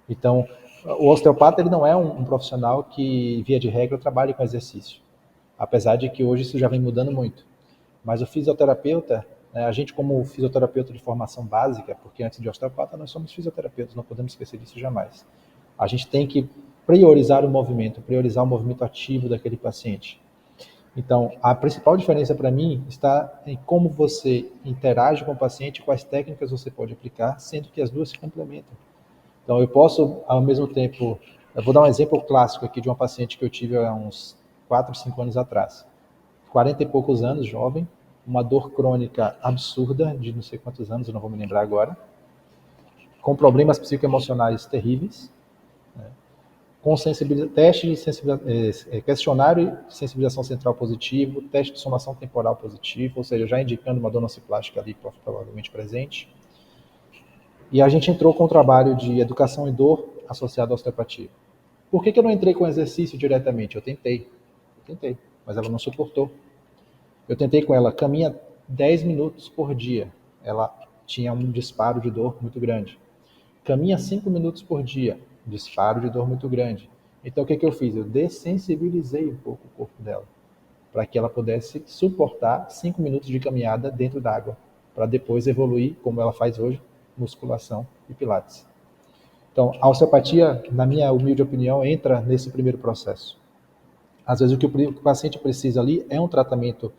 Speaker 3: Então, o osteopata ele não é um profissional que, via de regra, trabalha com exercício. Apesar de que hoje isso já vem mudando muito. Mas o fisioterapeuta, né, a gente como fisioterapeuta de formação básica, porque antes de osteopata nós somos fisioterapeutas, não podemos esquecer disso jamais. A gente tem que priorizar o movimento ativo daquele paciente. Então, a principal diferença para mim está em como você interage com o paciente, quais técnicas você pode aplicar, sendo que as duas se complementam. Então, eu posso, ao mesmo tempo, eu vou dar um exemplo clássico aqui de uma paciente que eu tive há uns 4, 5 anos atrás. 40 e poucos anos, jovem, uma dor crônica absurda, de não sei quantos anos, eu não vou me lembrar agora, com problemas psicoemocionais terríveis, né, com teste de questionário de sensibilização central positivo, teste de somação temporal positivo, ou seja, já indicando uma dor plástica ali provavelmente presente. E a gente entrou com o trabalho de educação em dor associado à osteopatia. Por que eu não entrei com exercício diretamente? Eu tentei, mas ela não suportou. Eu tentei com ela, caminha 10 minutos por dia. Ela tinha um disparo de dor muito grande. Caminha 5 minutos por dia, disparo de dor muito grande. Então o que eu fiz? Eu dessensibilizei um pouco o corpo dela, para que ela pudesse suportar 5 minutos de caminhada dentro d'água, para depois evoluir, como ela faz hoje, musculação e pilates. Então, a osteopatia, na minha humilde opinião, entra nesse primeiro processo. Às vezes o que o paciente precisa ali é um tratamento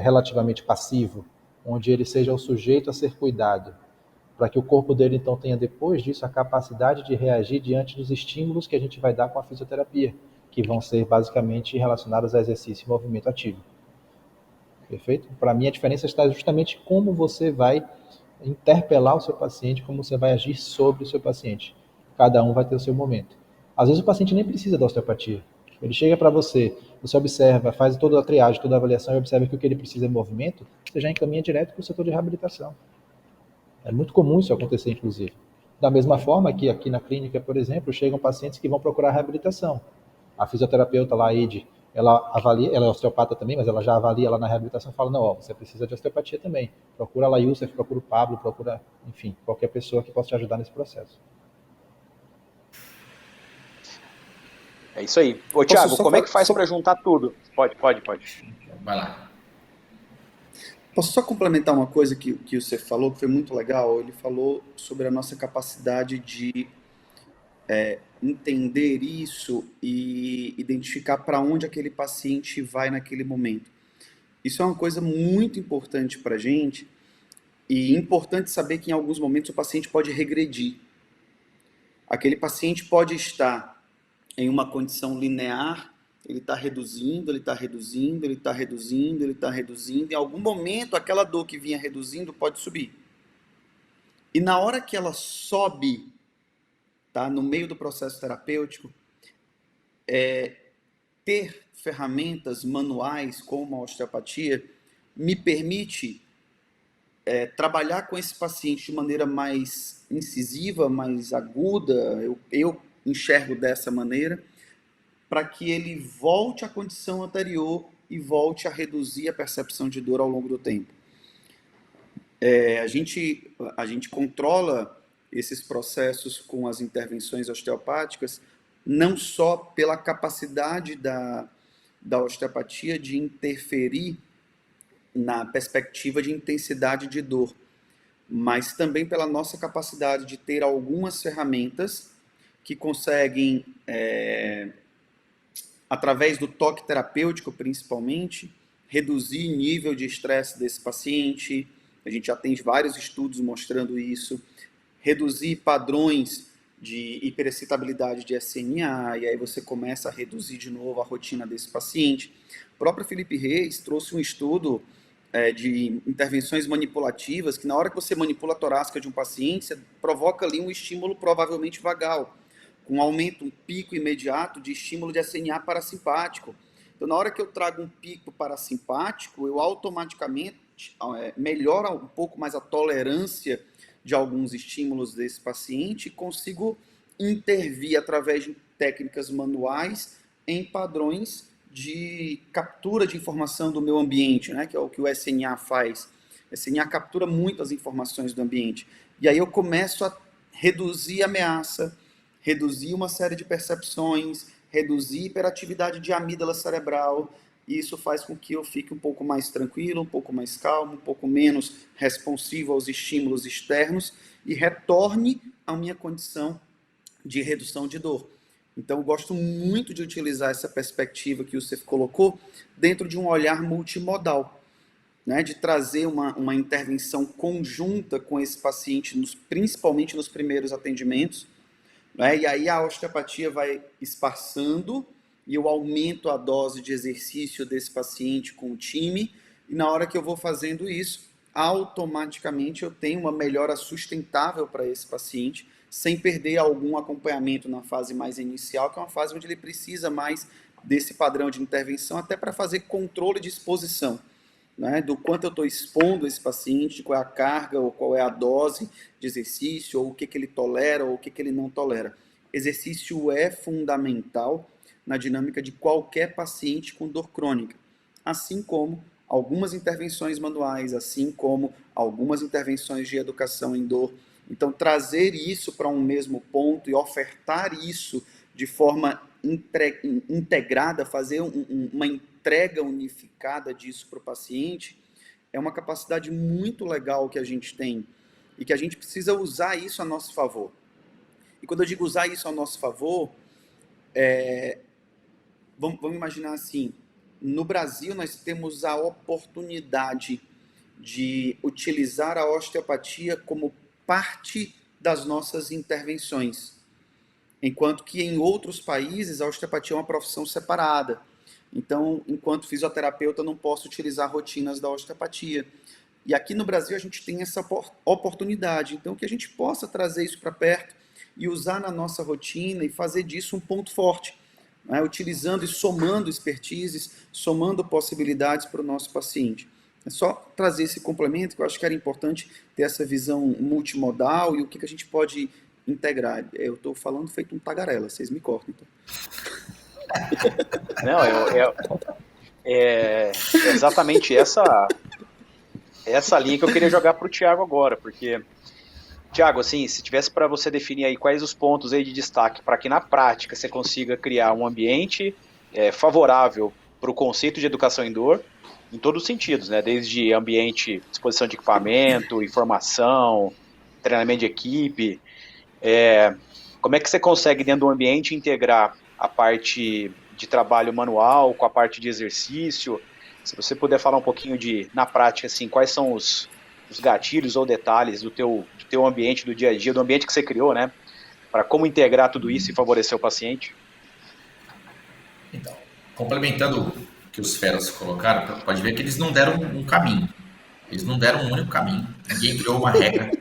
Speaker 3: relativamente passivo, onde ele seja o sujeito a ser cuidado, para que o corpo dele então tenha depois disso a capacidade de reagir diante dos estímulos que a gente vai dar com a fisioterapia, que vão ser basicamente relacionados a exercício e movimento ativo. Perfeito? Para mim a diferença está justamente como você vai interpelar o seu paciente, como você vai agir sobre o seu paciente. Cada um vai ter o seu momento. Às vezes o paciente nem precisa da osteopatia. Ele chega para você observa, faz toda a triagem, toda a avaliação e observa que o que ele precisa é movimento, você já encaminha direto para o setor de reabilitação. É muito comum isso acontecer, inclusive. Da mesma forma que aqui na clínica, por exemplo, chegam pacientes que vão procurar reabilitação. A fisioterapeuta lá, a Ed, ela avalia, ela é osteopata também, mas ela já avalia lá na reabilitação e fala, não, ó, você precisa de osteopatia também. Procura lá a Youssef, procura o Pablo, procura, enfim, qualquer pessoa que possa te ajudar nesse processo.
Speaker 1: É isso aí. Ô, Thiago, como é que faz para juntar tudo? Pode.
Speaker 4: Vai lá.
Speaker 2: Posso só complementar uma coisa que você falou, que foi muito legal? Ele falou sobre a nossa capacidade de entender isso e identificar para onde aquele paciente vai naquele momento. Isso é uma coisa muito importante para a gente, e importante saber que em alguns momentos o paciente pode regredir. Aquele paciente pode estar em uma condição linear, ele está reduzindo, ele está reduzindo, ele está reduzindo, ele está reduzindo. Em algum momento, aquela dor que vinha reduzindo pode subir. E na hora que ela sobe, tá, no meio do processo terapêutico, ter ferramentas manuais como a osteopatia me permite trabalhar com esse paciente de maneira mais incisiva, mais aguda, eu enxergo dessa maneira, para que ele volte à condição anterior e volte a reduzir a percepção de dor ao longo do tempo. A gente controla esses processos com as intervenções osteopáticas, não só pela capacidade da osteopatia de interferir na perspectiva de intensidade de dor, mas também pela nossa capacidade de ter algumas ferramentas que conseguem, através do toque terapêutico principalmente, reduzir o nível de estresse desse paciente. A gente já tem vários estudos mostrando isso. Reduzir padrões de hiperexcitabilidade de SNA, e aí você começa a reduzir de novo a rotina desse paciente. O próprio Felipe Reis trouxe um estudo de intervenções manipulativas, que na hora que você manipula a torácica de um paciente, você provoca ali um estímulo provavelmente vagal, com um aumento, um pico imediato de estímulo de SNA parasimpático. Então, na hora que eu trago um pico parasimpático, eu automaticamente melhoro um pouco mais a tolerância de alguns estímulos desse paciente e consigo intervir através de técnicas manuais em padrões de captura de informação do meu ambiente, né, que é o que o SNA faz. O SNA captura muitas informações do ambiente. E aí eu começo a reduzir a ameaça, reduzir uma série de percepções, reduzir hiperatividade de amígdala cerebral, e isso faz com que eu fique um pouco mais tranquilo, um pouco mais calmo, um pouco menos responsivo aos estímulos externos e retorne à minha condição de redução de dor. Então, eu gosto muito de utilizar essa perspectiva que você colocou dentro de um olhar multimodal, né, de trazer uma intervenção conjunta com esse paciente, principalmente nos primeiros atendimentos, né, e aí a osteopatia vai espaçando e eu aumento a dose de exercício desse paciente com o time, e na hora que eu vou fazendo isso, automaticamente eu tenho uma melhora sustentável para esse paciente, sem perder algum acompanhamento na fase mais inicial, que é uma fase onde ele precisa mais desse padrão de intervenção, até para fazer controle de exposição, né, do quanto eu estou expondo esse paciente, qual é a carga, ou qual é a dose de exercício, ou o que ele tolera, ou o que ele não tolera. Exercício é fundamental na dinâmica de qualquer paciente com dor crônica, assim como algumas intervenções manuais, assim como algumas intervenções de educação em dor. Então, trazer isso para um mesmo ponto e ofertar isso de forma integrada, fazer uma entrega unificada disso para o paciente, é uma capacidade muito legal que a gente tem e que a gente precisa usar isso a nosso favor. E quando eu digo usar isso a nosso favor, vamos imaginar assim, no Brasil nós temos a oportunidade de utilizar a osteopatia como parte das nossas intervenções, enquanto que em outros países a osteopatia é uma profissão separada. Então, enquanto fisioterapeuta, eu não posso utilizar rotinas da osteopatia. E aqui no Brasil a gente tem essa oportunidade, então que a gente possa trazer isso para perto e usar na nossa rotina e fazer disso um ponto forte, né? Utilizando e somando expertises, somando possibilidades para o nosso paciente. É só trazer esse complemento, que eu acho que era importante ter essa visão multimodal e o que a gente pode integrar. Eu estou falando feito um tagarela, vocês me cortam, então.
Speaker 1: Não, é exatamente essa linha que eu queria jogar para o Thiago agora, porque, Thiago, assim, se tivesse para você definir aí quais os pontos aí de destaque para que na prática você consiga criar um ambiente favorável para o conceito de educação indoor, em todos os sentidos, né? Desde ambiente, disposição de equipamento, informação, treinamento de equipe. Como é que você consegue, dentro do ambiente, integrar a parte de trabalho manual com a parte de exercício? Se você puder falar um pouquinho na prática, assim, quais são os gatilhos ou detalhes do teu ambiente, do dia a dia, do ambiente que você criou, né? Para como integrar tudo isso e favorecer o paciente?
Speaker 4: Então, complementando o que os feras colocaram, pode ver que eles não deram um caminho. Eles não deram um único caminho. Ninguém criou uma regra.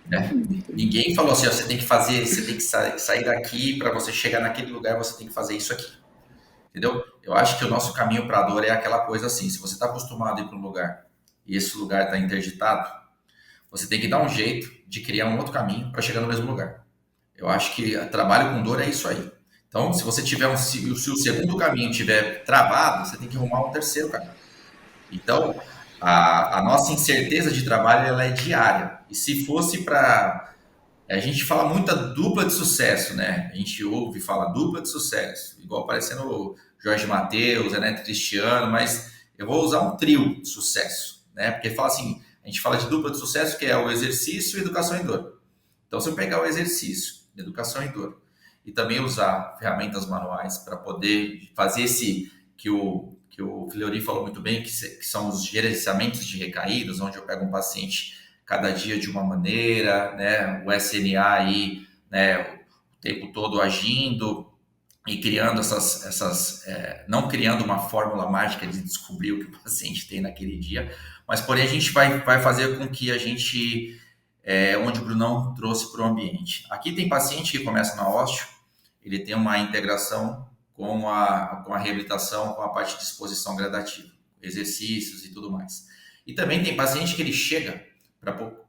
Speaker 4: Né? Ninguém falou assim, ó, você tem que fazer, você tem que sair daqui para você chegar naquele lugar, você tem que fazer isso aqui. Entendeu? Eu acho que o nosso caminho para a dor é aquela coisa assim, se você está acostumado a ir para um lugar e esse lugar está interditado, você tem que dar um jeito de criar um outro caminho para chegar no mesmo lugar. Eu acho que trabalho com dor é isso aí. Então, se você tiver se o segundo caminho estiver travado, você tem que arrumar um terceiro caminho. Então, a nossa incerteza de trabalho ela é diária. E se fosse para... A gente fala muito da dupla de sucesso, né? A gente ouve falar dupla de sucesso, igual parecendo o Jorge Mateus, Renato Cristiano, mas eu vou usar um trio de sucesso, né? Porque fala assim, a gente fala de dupla de sucesso, que é o exercício e educação em dor. Então, se eu pegar o exercício, educação em dor, e também usar ferramentas manuais para poder fazer esse que o Fleury falou muito bem, que são os gerenciamentos de recaídas, onde eu pego um paciente cada dia de uma maneira, né, o SNA aí, né, o tempo todo agindo e criando não criando uma fórmula mágica de descobrir o que o paciente tem naquele dia, mas porém a gente vai fazer com que a gente, onde o Brunão trouxe para o ambiente. Aqui tem paciente que começa na osteo, ele tem uma integração com a reabilitação, com a parte de exposição gradativa, exercícios e tudo mais. E também tem paciente que ele chega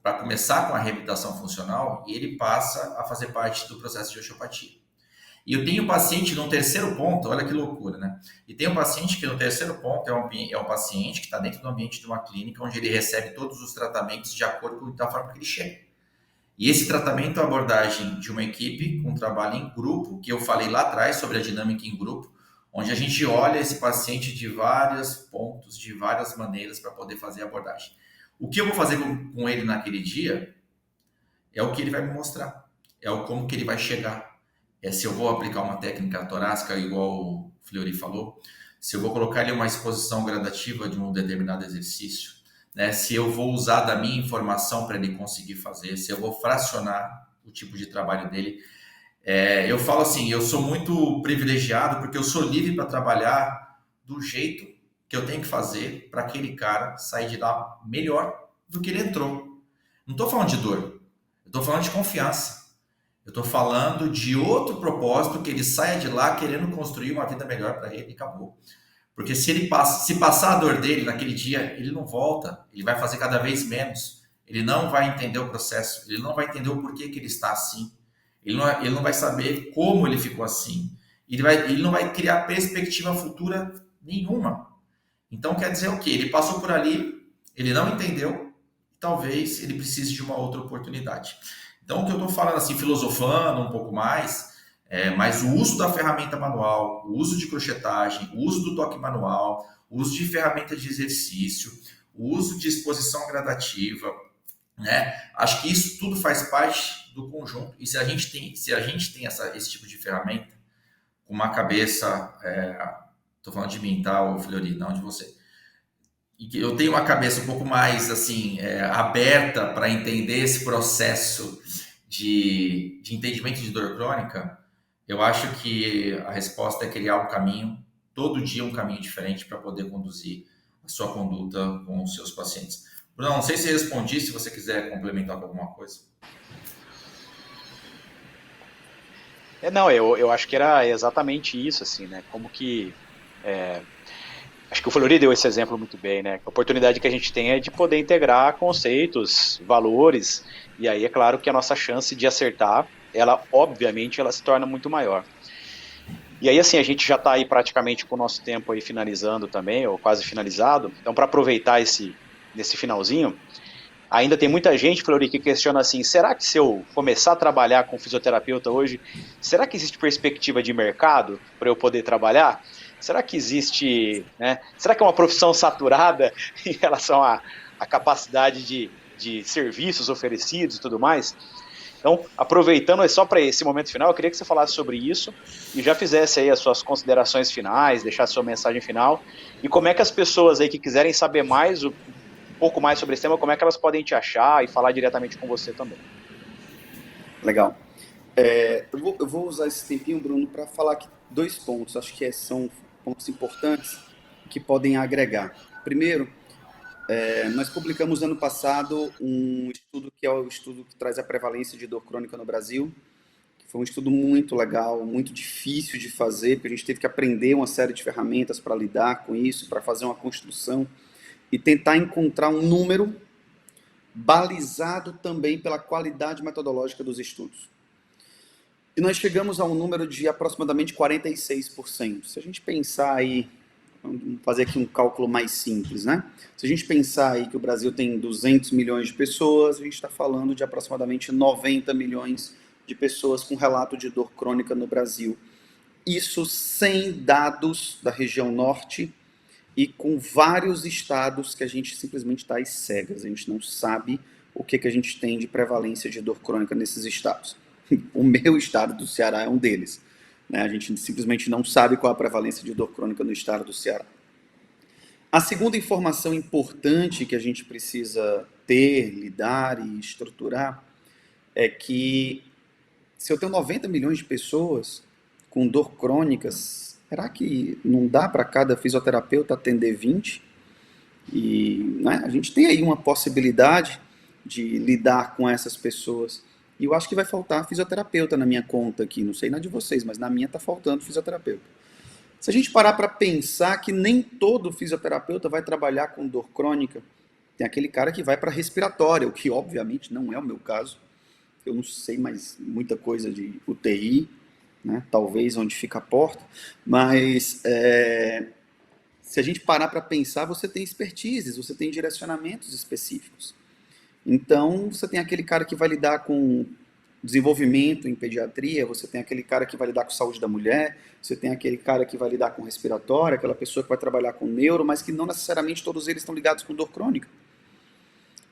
Speaker 4: para começar com a reabilitação funcional e ele passa a fazer parte do processo de osteopatia. E eu tenho paciente no terceiro ponto, olha que loucura, né? E tem um paciente que no terceiro ponto é um paciente que está dentro do ambiente de uma clínica onde ele recebe todos os tratamentos de acordo com a forma que ele chega. E esse tratamento é a abordagem de uma equipe, um trabalho em grupo, que eu falei lá atrás sobre a dinâmica em grupo, onde a gente olha esse paciente de vários pontos, de várias maneiras para poder fazer a abordagem. O que eu vou fazer com ele naquele dia é o que ele vai me mostrar, é o como que ele vai chegar. Se eu vou aplicar uma técnica torácica, igual o Fleury falou, se eu vou colocar ele uma exposição gradativa de um determinado exercício, né? Se eu vou usar da minha informação para ele conseguir fazer, se eu vou fracionar o tipo de trabalho dele. Eu falo assim, eu sou muito privilegiado porque eu sou livre para trabalhar do jeito que eu tenho que fazer para aquele cara sair de lá melhor do que ele entrou. Não estou falando de dor, eu estou falando de confiança. Eu estou falando de outro propósito, que ele saia de lá querendo construir uma vida melhor para ele e acabou. Porque se passar a dor dele naquele dia, ele não volta, ele vai fazer cada vez menos, ele não vai entender o processo, ele não vai entender o porquê que ele está assim, ele não vai saber como ele ficou assim, ele não vai criar perspectiva futura nenhuma. Então quer dizer o quê? Ele passou por ali, ele não entendeu, talvez ele precise de uma outra oportunidade. Então o que eu estou falando assim, filosofando um pouco mais, mas o uso da ferramenta manual, o uso de crochetagem, o uso do toque manual, o uso de ferramenta de exercício, o uso de exposição gradativa, né? Acho que isso tudo faz parte do conjunto. E se a gente tem esse tipo de ferramenta, com uma cabeça, estou falando de mim, tá, o Fleury, não de você. E que eu tenho uma cabeça um pouco mais assim aberta para entender esse processo de entendimento de dor crônica. Eu acho que a resposta é criar um caminho, todo dia um caminho diferente para poder conduzir a sua conduta com os seus pacientes. Bruno, não sei se respondi, se você quiser complementar com alguma coisa.
Speaker 1: Não, eu acho que era exatamente isso, assim, né? Como que Acho que o Flori deu esse exemplo muito bem, né? A oportunidade que a gente tem é de poder integrar conceitos, valores, e aí é claro que a nossa chance de acertar, obviamente, ela se torna muito maior. E aí, assim, a gente já está aí praticamente com o nosso tempo aí finalizando também, ou quase finalizado. Então, para aproveitar nesse finalzinho, ainda tem muita gente, Flori, que questiona assim, será que se eu começar a trabalhar com fisioterapeuta hoje, será que existe perspectiva de mercado para eu poder trabalhar? Será que existe, né? Será que é uma profissão saturada em relação à capacidade de serviços oferecidos e tudo mais? Então, aproveitando só para esse momento final, eu queria que você falasse sobre isso e já fizesse aí as suas considerações finais, deixasse sua mensagem final e como é que as pessoas aí que quiserem saber mais, um pouco mais sobre esse tema, como é que elas podem te achar e falar diretamente com você também.
Speaker 2: Legal. Eu vou usar esse tempinho, Bruno, para falar aqui 2 pontos. Acho que são pontos importantes que podem agregar. Primeiro, nós publicamos ano passado um estudo que é o estudo que traz a prevalência de dor crônica no Brasil. Foi um estudo muito legal, muito difícil de fazer, porque a gente teve que aprender uma série de ferramentas para lidar com isso, para fazer uma construção e tentar encontrar um número balizado também pela qualidade metodológica dos estudos. E nós chegamos a um número de aproximadamente 46%. Se a gente pensar aí, vamos fazer aqui um cálculo mais simples, né? Se a gente pensar aí que o Brasil tem 200 milhões de pessoas, a gente está falando de aproximadamente 90 milhões de pessoas com relato de dor crônica no Brasil. Isso sem dados da região norte e com vários estados que a gente simplesmente está às cegas. A gente não sabe o que a gente tem de prevalência de dor crônica nesses estados. O meu estado do Ceará é um deles. Né? A gente simplesmente não sabe qual a prevalência de dor crônica no estado do Ceará. A segunda informação importante que a gente precisa ter, lidar e estruturar é que se eu tenho 90 milhões de pessoas com dor crônica, será que não dá para cada fisioterapeuta atender 20? E né, a gente tem aí uma possibilidade de lidar com essas pessoas. E eu acho que vai faltar fisioterapeuta na minha conta aqui. Não sei na de vocês, mas na minha está faltando fisioterapeuta. Se a gente parar para pensar que nem todo fisioterapeuta vai trabalhar com dor crônica, tem aquele cara que vai para respiratória, o que obviamente não é o meu caso. Eu não sei mais muita coisa de UTI, né? Talvez onde fica a porta, mas se a gente parar para pensar, você tem expertises, você tem direcionamentos específicos. Então, você tem aquele cara que vai lidar com desenvolvimento em pediatria, você tem aquele cara que vai lidar com saúde da mulher, você tem aquele cara que vai lidar com respiratória, aquela pessoa que vai trabalhar com neuro, mas que não necessariamente todos eles estão ligados com dor crônica.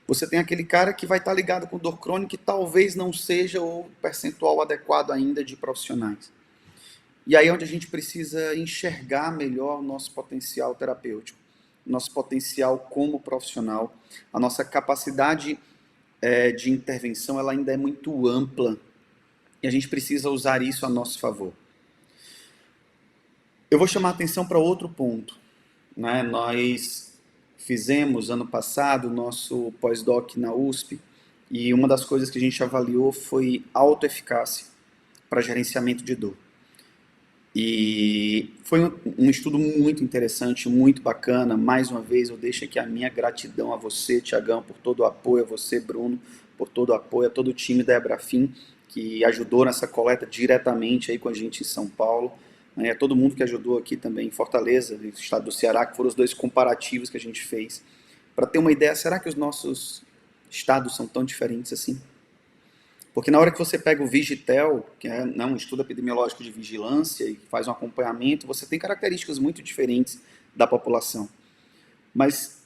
Speaker 2: Você tem aquele cara que vai estar ligado com dor crônica e talvez não seja o percentual adequado ainda de profissionais. E aí é onde a gente precisa enxergar melhor o nosso potencial terapêutico, nosso potencial como profissional, a nossa capacidade de intervenção ela ainda é muito ampla e a gente precisa usar isso a nosso favor. Eu vou chamar a atenção para outro ponto. Né? Nós fizemos ano passado o nosso pós-doc na USP e uma das coisas que a gente avaliou foi autoeficácia para gerenciamento de dor. E foi um estudo muito interessante, muito bacana. Mais uma vez, eu deixo aqui a minha gratidão a você, Tiagão, por todo o apoio, a você, Bruno, por todo o apoio, a todo o time da Ebrafim, que ajudou nessa coleta diretamente aí com a gente em São Paulo, né? A todo mundo que ajudou aqui também em Fortaleza, no estado do Ceará, que foram os 2 comparativos que a gente fez. Para ter uma ideia, será que os nossos estados são tão diferentes assim? Porque na hora que você pega o Vigitel, que é um estudo epidemiológico de vigilância e faz um acompanhamento, você tem características muito diferentes da população. Mas,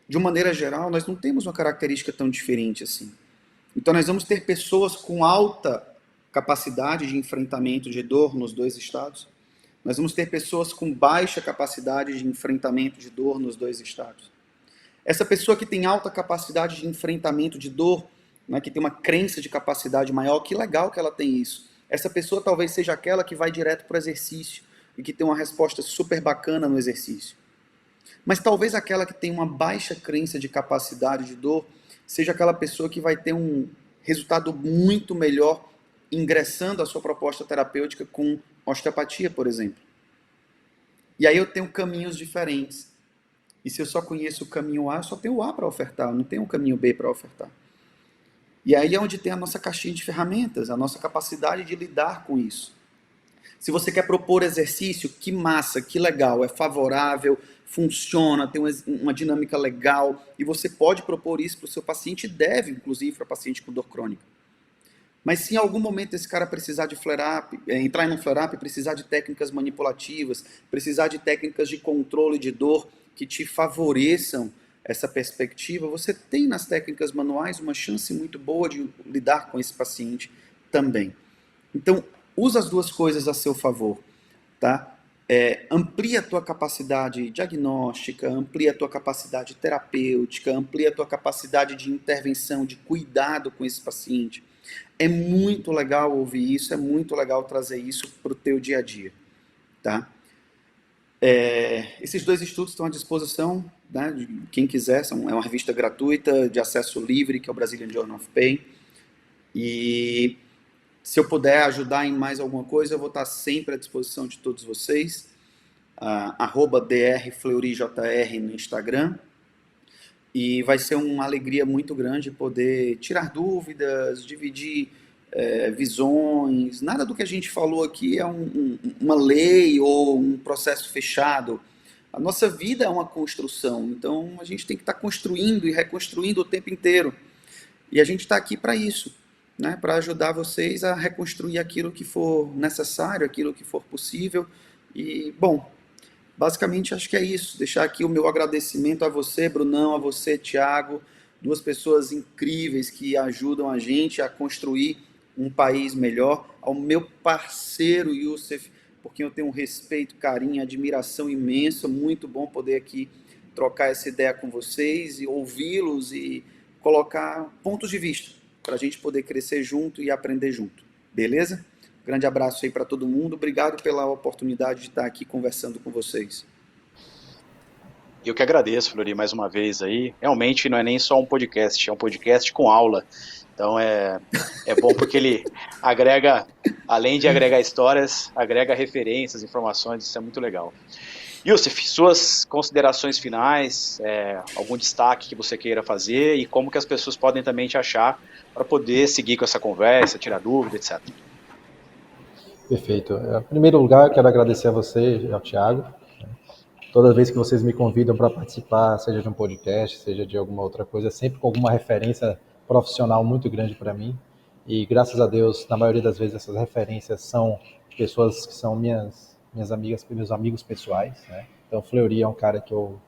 Speaker 2: de uma maneira geral, nós não temos uma característica tão diferente assim. Então, nós vamos ter pessoas com alta capacidade de enfrentamento de dor nos 2 estados. Nós vamos ter pessoas com baixa capacidade de enfrentamento de dor nos 2 estados. Essa pessoa que tem alta capacidade de enfrentamento de dor, né, que tem uma crença de capacidade maior, que legal que ela tem isso. Essa pessoa talvez seja aquela que vai direto para o exercício e que tem uma resposta super bacana no exercício. Mas talvez aquela que tem uma baixa crença de capacidade de dor seja aquela pessoa que vai ter um resultado muito melhor ingressando a sua proposta terapêutica com osteopatia, por exemplo. E aí eu tenho caminhos diferentes. E se eu só conheço o caminho A, eu só tenho o A para ofertar, eu não tenho o caminho B para ofertar. E aí é onde tem a nossa caixinha de ferramentas, a nossa capacidade de lidar com isso. Se você quer propor exercício, que massa, que legal, é favorável, funciona, tem uma dinâmica legal, e você pode propor isso para o seu paciente, e deve, inclusive, para paciente com dor crônica. Mas se em algum momento esse cara precisar de flare-up, entrar em um flare-up, precisar de técnicas manipulativas, precisar de técnicas de controle de dor que te favoreçam essa perspectiva, você tem nas técnicas manuais uma chance muito boa de lidar com esse paciente também. Então, usa as duas coisas a seu favor, tá? Amplia a tua capacidade diagnóstica, amplia a tua capacidade terapêutica, amplia a tua capacidade de intervenção, de cuidado com esse paciente. É muito legal ouvir isso, é muito legal trazer isso para o teu dia a dia, tá? Esses 2 estudos estão à disposição, né, de quem quiser, é uma revista gratuita, de acesso livre, que é o Brazilian Journal of Pain, e se eu puder ajudar em mais alguma coisa, eu vou estar sempre à disposição de todos vocês, @drfleuryjr no Instagram, e vai ser uma alegria muito grande poder tirar dúvidas, dividir visões. Nada do que a gente falou aqui é uma lei ou um processo fechado. A nossa vida é uma construção, então a gente tem que estar construindo e reconstruindo o tempo inteiro. E a gente está aqui para isso, né? Para ajudar vocês a reconstruir aquilo que for necessário, aquilo que for possível. E, bom, basicamente acho que é isso. Deixar aqui o meu agradecimento a você, Brunão, a você, Thiago, 2 pessoas incríveis que ajudam a gente a construir um país melhor, ao meu parceiro Youssef, porque eu tenho um respeito, carinho, admiração imensa, muito bom poder aqui trocar essa ideia com vocês e ouvi-los e colocar pontos de vista para a gente poder crescer junto e aprender junto, beleza? Grande abraço aí para todo mundo, obrigado pela oportunidade de estar aqui conversando com vocês.
Speaker 1: Eu que agradeço, Fleury, mais uma vez aí. Realmente não é nem só um podcast, é um podcast com aula. Então é bom porque ele agrega, além de agregar histórias, agrega referências, informações, isso é muito legal. Youssef, suas considerações finais, algum destaque que você queira fazer e como que as pessoas podem também te achar para poder seguir com essa conversa, tirar dúvida, etc.
Speaker 3: Perfeito. Em primeiro lugar, eu quero agradecer a você e ao Thiago. Toda vez que vocês me convidam para participar, seja de um podcast, seja de alguma outra coisa, sempre com alguma referência profissional muito grande para mim. E graças a Deus, na maioria das vezes, essas referências são pessoas que são minhas amigas, meus amigos pessoais, né? Então, o Fleury é um cara que eu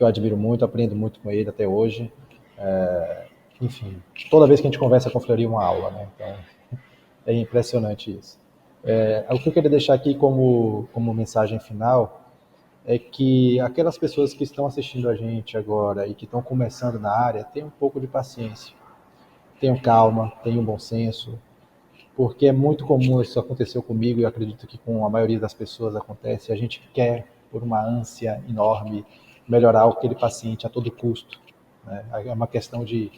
Speaker 3: admiro muito, aprendo muito com ele até hoje. Enfim, toda vez que a gente conversa com o Fleury é uma aula, né? Então, é impressionante isso. O que eu queria deixar aqui como mensagem final é que aquelas pessoas que estão assistindo a gente agora e que estão começando na área, tenham um pouco de paciência, tenham calma, tenham bom senso, porque é muito comum, isso aconteceu comigo e eu acredito que com a maioria das pessoas acontece, a gente quer, por uma ânsia enorme, melhorar aquele paciente a todo custo, né? É uma questão de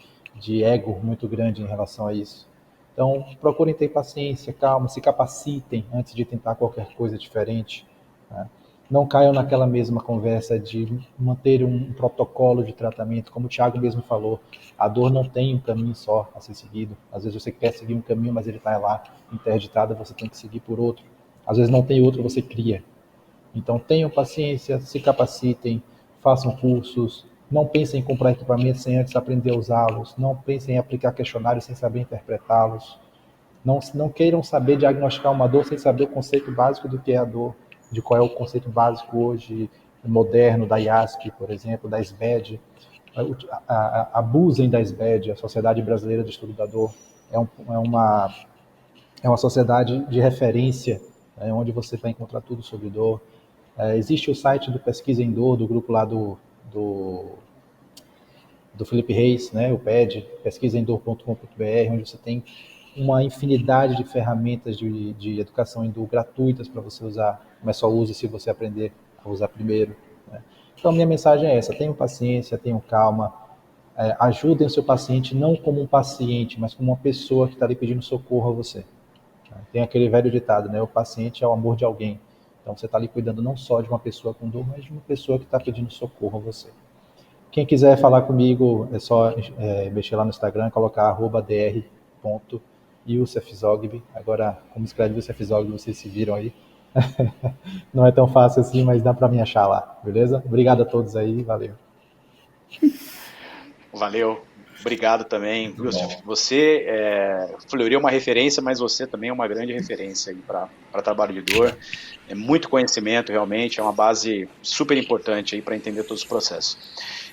Speaker 3: ego muito grande em relação a isso. Então, procurem ter paciência, calma, se capacitem antes de tentar qualquer coisa diferente, né? Não caiam naquela mesma conversa de manter um protocolo de tratamento, como o Thiago mesmo falou, a dor não tem um caminho só a ser seguido. Às vezes você quer seguir um caminho, mas ele está lá interditado, você tem que seguir por outro. Às vezes não tem outro, você cria. Então tenham paciência, se capacitem, façam cursos, não pensem em comprar equipamentos sem antes aprender a usá-los, não pensem em aplicar questionários sem saber interpretá-los, não queiram saber diagnosticar uma dor sem saber o conceito básico do que é a dor, de qual é o conceito básico hoje, moderno, da IASP, por exemplo, da SBED. Abusem da SBED, a Sociedade Brasileira de Estudo da Dor. É uma sociedade de referência, né, onde você vai encontrar tudo sobre dor. Existe o site do Pesquisa em Dor, do grupo lá do Felipe Reis, né, o PED, pesquisaemdor.com.br, onde você tem uma infinidade de ferramentas de educação em dor gratuitas para você usar, mas só use se você aprender a usar primeiro, né? Então, a minha mensagem é essa: tenham paciência, tenham calma, ajudem o seu paciente não como um paciente, mas como uma pessoa que está ali pedindo socorro a você. Tem aquele velho ditado, né? O paciente é o amor de alguém. Então você está ali cuidando não só de uma pessoa com dor, mas de uma pessoa que está pedindo socorro a você. Quem quiser falar comigo, é só mexer lá no Instagram, colocar @dr.youssefzogby. Agora, como escreve Youssef Zogby, vocês se viram aí. Não é tão fácil assim, mas dá para me achar lá, beleza? Obrigado a todos aí, valeu.
Speaker 1: Valeu, obrigado também.
Speaker 4: Muito bom.
Speaker 1: Você, Fleury é uma referência, mas você também é uma grande referência para trabalho de dor. É muito conhecimento, realmente, é uma base super importante para entender todos os processos.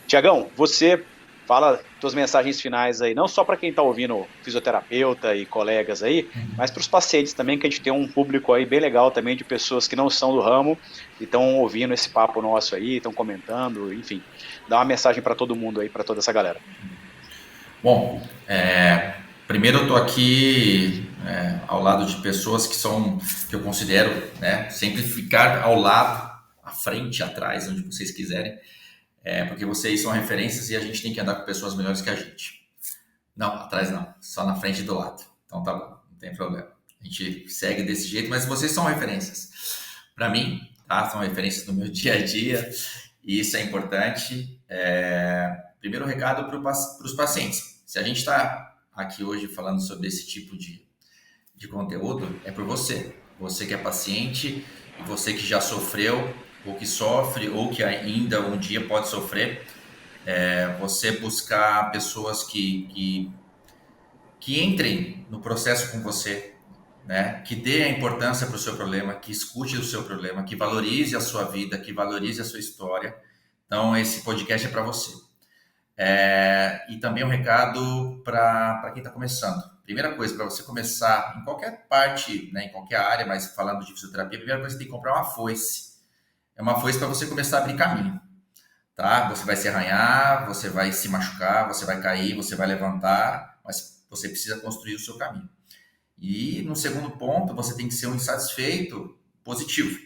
Speaker 1: Tiagão, você fala suas mensagens finais aí, não só para quem está ouvindo fisioterapeuta e colegas aí, mas para os pacientes também, que a gente tem um público aí bem legal também de pessoas que não são do ramo e estão ouvindo esse papo nosso aí, estão comentando, enfim. Dá uma mensagem para todo mundo aí, para toda essa galera.
Speaker 4: Bom, primeiro eu estou aqui ao lado de pessoas que eu considero, né, sempre ficar ao lado, à frente, atrás, onde vocês quiserem, porque vocês são referências e a gente tem que andar com pessoas melhores que a gente. Não, atrás não, só na frente e do lado. Então tá bom, não tem problema. A gente segue desse jeito, mas vocês são referências. Para mim, tá? São referências no meu dia a dia e isso é importante. Primeiro recado para os pacientes. Se a gente está aqui hoje falando sobre esse tipo de conteúdo, é por você. Você que é paciente, você que já sofreu, ou que sofre, ou que ainda um dia pode sofrer. Você buscar pessoas que entrem no processo com você, né? Que dê a importância para o seu problema, que escute o seu problema, que valorize a sua vida, que valorize a sua história. Então, esse podcast é para você. E também um recado para quem está começando. Primeira coisa, para você começar em qualquer parte, né, em qualquer área, mas falando de fisioterapia, a primeira coisa você tem que comprar uma foice. É uma foice para você começar a abrir caminho. Tá? Você vai se arranhar, você vai se machucar, você vai cair, você vai levantar, mas você precisa construir o seu caminho. E no segundo ponto, você tem que ser um insatisfeito positivo.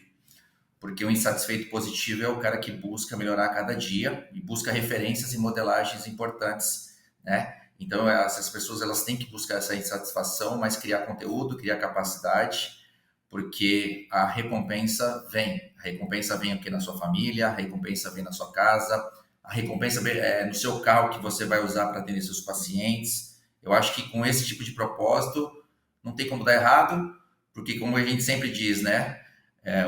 Speaker 4: Porque o insatisfeito positivo é o cara que busca melhorar a cada dia e busca referências e modelagens importantes, né? Então, essas pessoas elas têm que buscar essa insatisfação, mas criar conteúdo, criar capacidade, porque a recompensa vem. A recompensa vem aqui na sua família, a recompensa vem na sua casa, a recompensa vem no seu carro que você vai usar para atender seus pacientes. Eu acho que com esse tipo de propósito não tem como dar errado, porque como a gente sempre diz, né?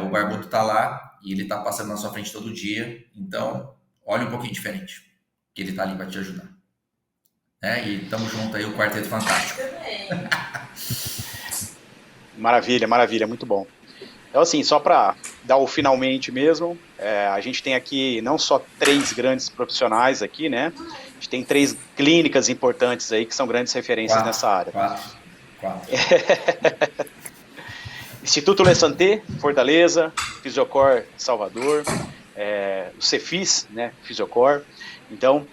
Speaker 4: O barbudo está lá e ele está passando na sua frente todo dia, então olha um pouquinho diferente, que ele está ali para te ajudar. E tamo junto aí, o Quarteto Fantástico.
Speaker 1: Maravilha, maravilha, muito bom. Então, assim, só para dar o finalmente mesmo, a gente tem aqui não só 3 grandes profissionais aqui, né? A gente tem 3 clínicas importantes aí que são grandes referências nessa área.
Speaker 4: 4.
Speaker 1: Instituto Le Santé, Fortaleza, Fisiocor Salvador, o Cefis, né, Fisiocor. Então,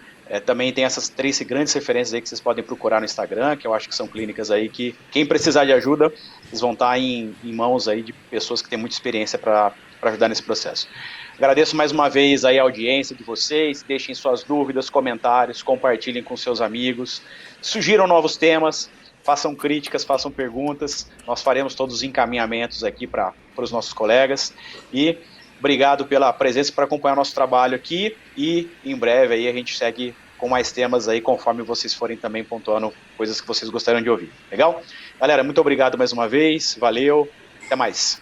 Speaker 1: também tem essas 3 grandes referências aí que vocês podem procurar no Instagram, que eu acho que são clínicas aí que, quem precisar de ajuda, eles vão estar em mãos aí de pessoas que têm muita experiência para ajudar nesse processo. Agradeço mais uma vez aí a audiência de vocês, deixem suas dúvidas, comentários, compartilhem com seus amigos, sugiram novos temas, façam críticas, façam perguntas, nós faremos todos os encaminhamentos aqui para os nossos colegas, e obrigado pela presença para acompanhar o nosso trabalho aqui, e em breve aí a gente segue com mais temas aí, conforme vocês forem também pontuando coisas que vocês gostariam de ouvir, legal? Galera, muito obrigado mais uma vez, valeu, até mais.